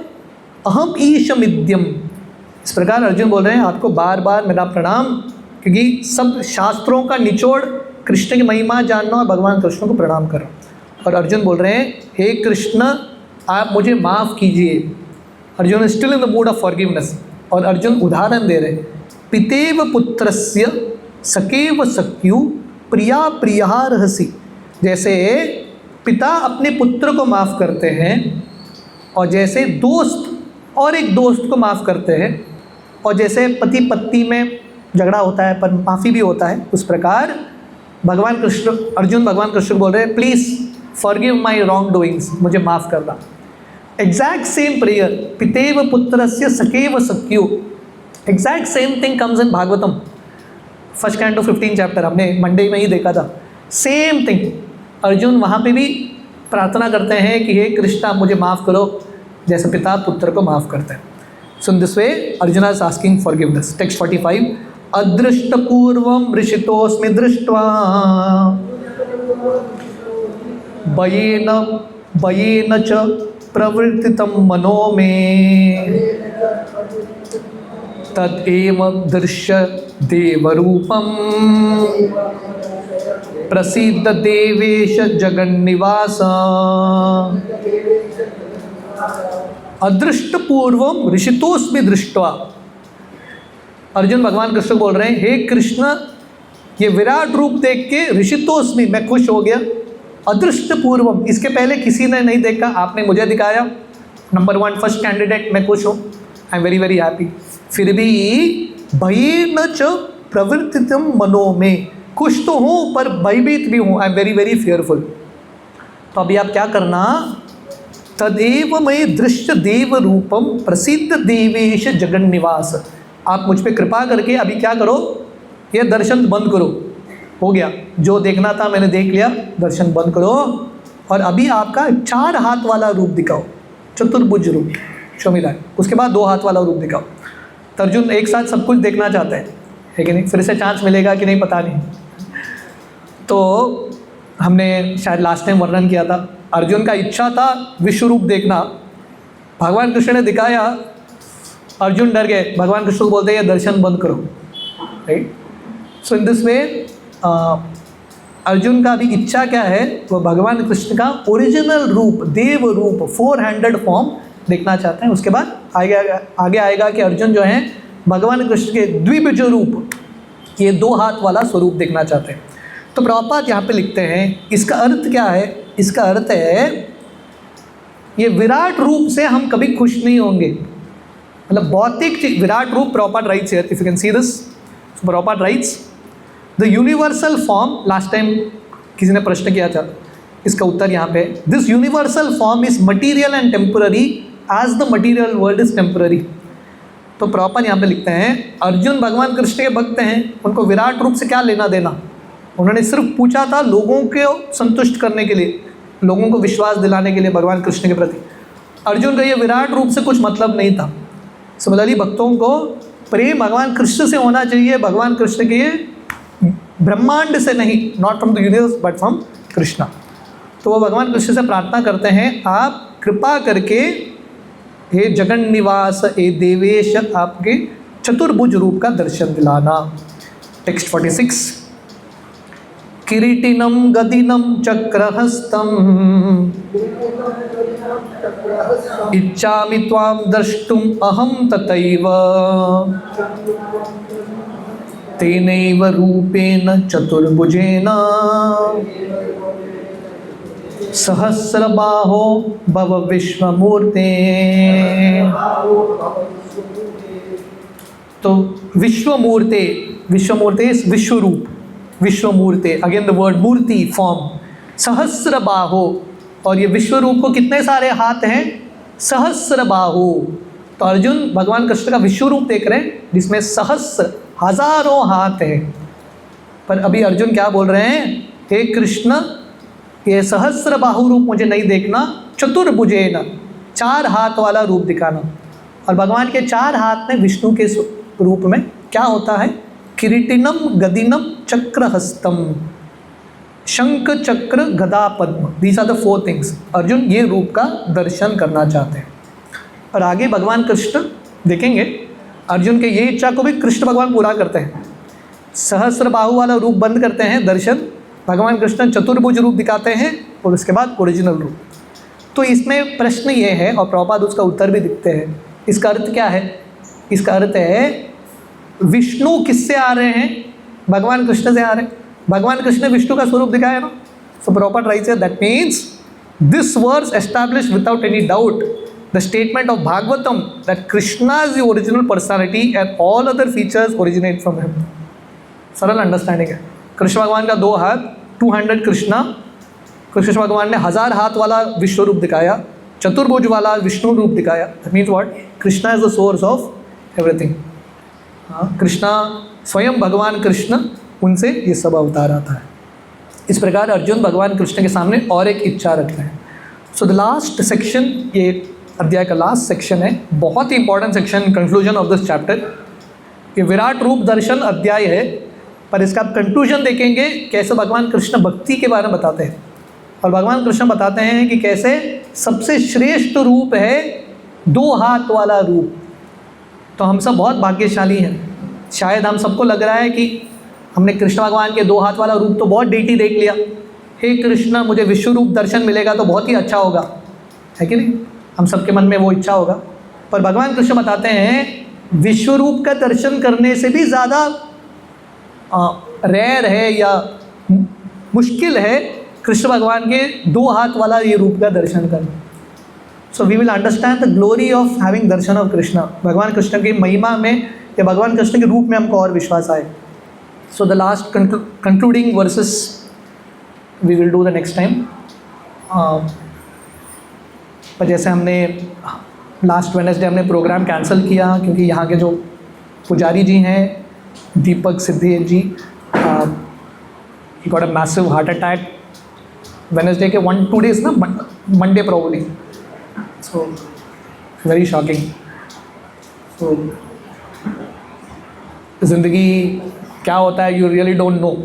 अहम ईशमिद्यम, इस प्रकार अर्जुन बोल रहे हैं आपको बार बार मेरा प्रणाम, क्योंकि सब शास्त्रों का निचोड़ कृष्ण की महिमा जानना और भगवान कृष्ण को प्रणाम करना। और अर्जुन बोल रहे हैं, हे कृष्ण आप मुझे माफ़ कीजिए। Arjun is still in the mood off forgiveness. और अर्जुन उदाहरण दे रहे हैं, पितेव पुत्रस्य सकेव सख्यु प्रिया प्रियार्हसि। जैसे पिता अपने पुत्र को माफ़ करते हैं, और जैसे दोस्त और एक दोस्त को माफ़ करते हैं, और जैसे पति पत्नी में झगड़ा होता है पर माफ़ी भी होता है, उस प्रकार अर्जुन भगवान कृष्ण बोल रहे हैं, please forgive my wrong doings, मुझे माफ़ करना। एग्जैक्ट सेम प्रेयर, पितेव पुत्रस्य सकेव सख्यु, exact same thing comes in Bhagavatam first canto 15 chapter, हमने मंडे में ही देखा था। सेम थिंग अर्जुन वहाँ पे भी प्रार्थना करते हैं कि हे कृष्ण आप मुझे माफ़ करो, जैसे पिता पुत्र को माफ़ करते हैं। So in this way Arjun is asking forgiveness. Text 45, अदृष्टपूर्वं ऋषितोऽस्मि दृष्ट्वा भयेन च प्रवर्तितं मनो मे तदेव दृश्य देवरूपं प्रसीद देवेश जगन्निवास। अदृष्टपूर्वम ऋषितोस्मि दृष्ट्वा, अर्जुन भगवान कृष्ण बोल रहे हैं, हे कृष्ण ये विराट रूप देख के ऋषितोस्मि मैं खुश हो गया। अदृष्टपूर्वम, इसके पहले किसी ने नहीं देखा, आपने मुझे दिखाया। नंबर 1 फर्स्ट कैंडिडेट, मैं खुश हूँ, I am very very happy. फिर भी भयेन च प्रवर्तितं मनो में, खुश तो हूँ पर भयभीत भी हूँ, I am very very fearful. तो अभी आप क्या करना, तदेव मयि दृश्य देव रूपम प्रसिद्ध देवेश जगन्निवास। आप मुझ पे कृपा करके अभी क्या करो, ये दर्शन बंद करो। हो गया, जो देखना था मैंने देख लिया, दर्शन बंद करो। और अभी आपका 4 हाथ वाला रूप दिखाओ, चतुर्भुज रूप, शो मी दैट। उसके बाद 2 हाथ वाला रूप दिखाओ। तो अर्जुन एक साथ सब कुछ देखना चाहते हैं, है कि नहीं? फिर से चांस मिलेगा कि नहीं पता नहीं। तो हमने शायद लास्ट टाइम वर्णन किया था, अर्जुन का इच्छा था विश्व रूप देखना, भगवान कृष्ण ने दिखाया, अर्जुन डर गए। भगवान कृष्ण को बोलते हैं ये दर्शन बंद करो, right? So in this way Arjun का अभी इच्छा क्या है, वो भगवान कृष्ण का ओरिजिनल रूप, देव रूप, 4 हैंडेड फॉर्म देखना चाहते हैं। उसके बाद आगे आएगा कि अर्जुन जो हैं भगवान कृष्ण के द्विभुज रूप, ये 2 हाथ वाला स्वरूप देखना चाहते हैं। तो प्रभुपाद यहाँ पे लिखते हैं, इसका अर्थ क्या है? इसका अर्थ है ये विराट रूप से हम कभी खुश नहीं होंगे। मतलब भौतिक विराट रूप, Prabhupada writes here, if you can see this, Prabhupada writes the universal form. Last time किसी ने प्रश्न किया था, इसका उत्तर यहाँ पे, this universal form is material and temporary as the material world is temporary. तो प्रभुपाद यहाँ पे लिखते हैं, अर्जुन भगवान कृष्ण के भक्त हैं, उनको विराट रूप से क्या लेना देना। उन्होंने सिर्फ पूछा था लोगों को संतुष्ट करने के लिए, लोगों को विश्वास दिलाने के लिए भगवान कृष्ण के प्रति। अर्जुन का ये विराट रूप से कुछ मतलब नहीं था। सिमिलरली भक्तों को प्रेम भगवान कृष्ण से होना चाहिए, भगवान कृष्ण के ब्रह्मांड से नहीं, not from the universe but from Krishna. तो वो भगवान कृष्ण से प्रार्थना करते हैं, आप कृपा करके हे जगन्निवास, हे देवेश, आपके चतुर्भुज रूप का दर्शन दिलाना। टेक्स्ट 46, किरीटिनं गदिनं चक्रहस्तम् इच्छामि त्वां द्रष्टुम् अहं तथैव तेनैव रूपेण चतुर्भुजेन सहस्रबाहो भव विश्वमूर्ते। तो विश्वमूर्ते, विश्वमूर्ते विश्वरूप, विश्वमूर्ते again the word murti, form. सहस्रबाहो, और ये विश्वरूप को कितने सारे हाथ हैं? सहस्रबाहो। तो अर्जुन भगवान कृष्ण का विश्वरूप देख रहे हैं जिसमें सहस्र, हजारों हाथ हैं। पर अभी अर्जुन क्या बोल रहे हैं? हे कृष्ण, ये सहस्र बाहु रूप मुझे नहीं देखना, चतुर्भुजेन, 4 हाथ वाला रूप दिखाना। और भगवान के 4 हाथ में विष्णु के रूप में क्या होता है? किरीटिनम गदिनम चक्रहस्तम, शंख चक्र गदा पद्म, these are the 4 things. Arjun ये रूप का दर्शन करना चाहते हैं। और आगे भगवान कृष्ण देखेंगे, अर्जुन के ये इच्छा को भी कृष्ण भगवान पूरा करते हैं। सहस्र बाहु वाला रूप बंद करते हैं दर्शन, भगवान कृष्ण चतुर्भुज रूप दिखाते हैं, और उसके बाद ओरिजिनल रूप। तो इसमें प्रश्न ये है, और प्रभुपाद उसका उत्तर भी दिखते हैं। इसका अर्थ क्या है? इसका अर्थ है विष्णु किससे आ रहे हैं? भगवान कृष्ण से आ रहे हैं। भगवान कृष्ण ने विष्णु का स्वरूप दिखाया ना। So Prabhupada writes here, that means this verse establish without any doubt the statement of Bhagavatam that Krishna is the original personality and all other features originate from him. सरल अंडरस्टैंडिंग है। कृष्ण भगवान का 2 हाथ, 2-handed कृष्णा, कृष्ण भगवान ने 1000 हाथ वाला विश्व रूप दिखाया, चतुर्भुज वाला विष्णु रूप दिखाया। That means what? Krishna is the source of everything. Krishna स्वयं भगवान कृष्ण, उनसे ये सब अवतार आता है। इस प्रकार अर्जुन भगवान कृष्ण के सामने और एक इच्छा रख रहे हैं। सो द लास्ट सेक्शन, ये अध्याय का लास्ट सेक्शन है, बहुत ही important section, conclusion of this chapter. ये विराट रूप दर्शन अध्याय है, पर इसका आप कंक्लूजन देखेंगे कैसे भगवान कृष्ण भक्ति के बारे में बताते हैं। और भगवान कृष्ण बताते हैं कि कैसे सबसे श्रेष्ठ रूप है 2 हाथ वाला रूप। तो हम सब बहुत भाग्यशाली हैं। शायद हम सबको लग रहा है कि हमने कृष्ण भगवान के 2 हाथ वाला रूप तो बहुत डेटी देख लिया, हे कृष्ण मुझे विश्व रूप दर्शन मिलेगा तो बहुत ही अच्छा होगा, है कि नहीं? हम सबके मन में वो इच्छा होगा। पर भगवान कृष्ण बताते हैं विश्व रूप का दर्शन करने से भी ज़्यादा रेयर है या मुश्किल है कृष्ण भगवान के 2 हाथ वाला ये रूप का दर्शन करना। So we will understand the glory of having darshan of Krishna. भगवान कृष्ण की महिमा में या भगवान कृष्ण के रूप में हमको और विश्वास आए। So the last concluding verses we will do the next time. पर जैसे हमने लास्ट वेडनेसडे हमने प्रोग्राम कैंसिल किया क्योंकि यहाँ के जो पुजारी जी हैं Deepak Siddhi ji, he got a massive heart attack Wednesday के 1-2 days ना, Monday probably. So very shocking. तो ज़िंदगी क्या होता है you really don't know,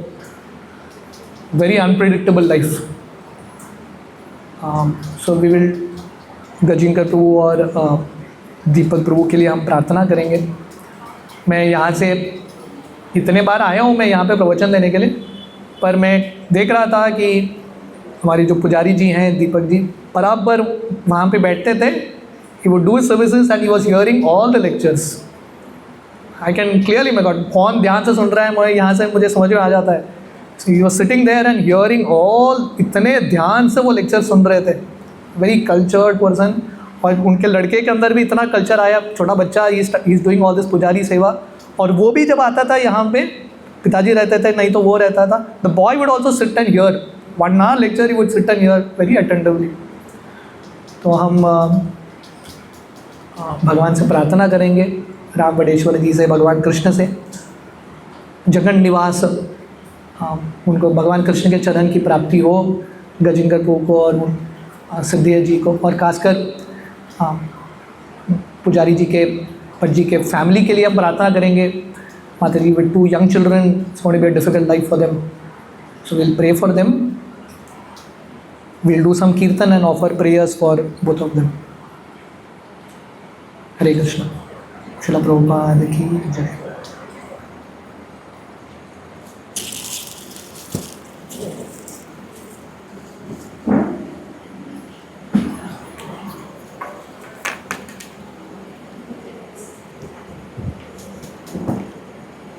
very unpredictable life. So we will गजिंकर प्रभु और दीपक प्रभु के लिए हम प्रार्थना करेंगे। मैं यहाँ से इतने बार आया हूँ मैं यहाँ पे प्रवचन देने के लिए, पर मैं देख रहा था कि हमारे जो पुजारी जी हैं दीपक जी बराबर वहाँ पे बैठते थे। He would do services and he was hearing all the lectures. I can clearly, मैं कौन ध्यान से सुन रहा है, मैं यहाँ से मुझे समझ में आ जाता है। So he was sitting there and hearing all, इतने ध्यान से वो लेक्चर सुन रहे थे। Very cultured person. और उनके लड़के के अंदर भी इतना कल्चर आया, छोटा बच्चा he is doing all this पुजारी सेवा। और वो भी जब आता था यहाँ पे, पिताजी रहते थे नहीं तो वो रहता था, the boy would also sit and here 1 hour lecture, he would sit and here very attentively. तो हम भगवान से प्रार्थना करेंगे, राम बडेश्वर जी से, भगवान कृष्ण से, जगन निवास उनको भगवान कृष्ण के चरण की प्राप्ति हो, गजिंकर प्रभु को और सिद्धि जी को, और खासकर पुजारी जी के पट जी के फैमिली के लिए हम प्रार्थना करेंगे। माता जी with 2 young children, it's going to be a difficult life for them, so we'll pray for them. We'll do some kirtan and offer prayers for both of them. Hare Krishna। Srila Prabhupada की जय।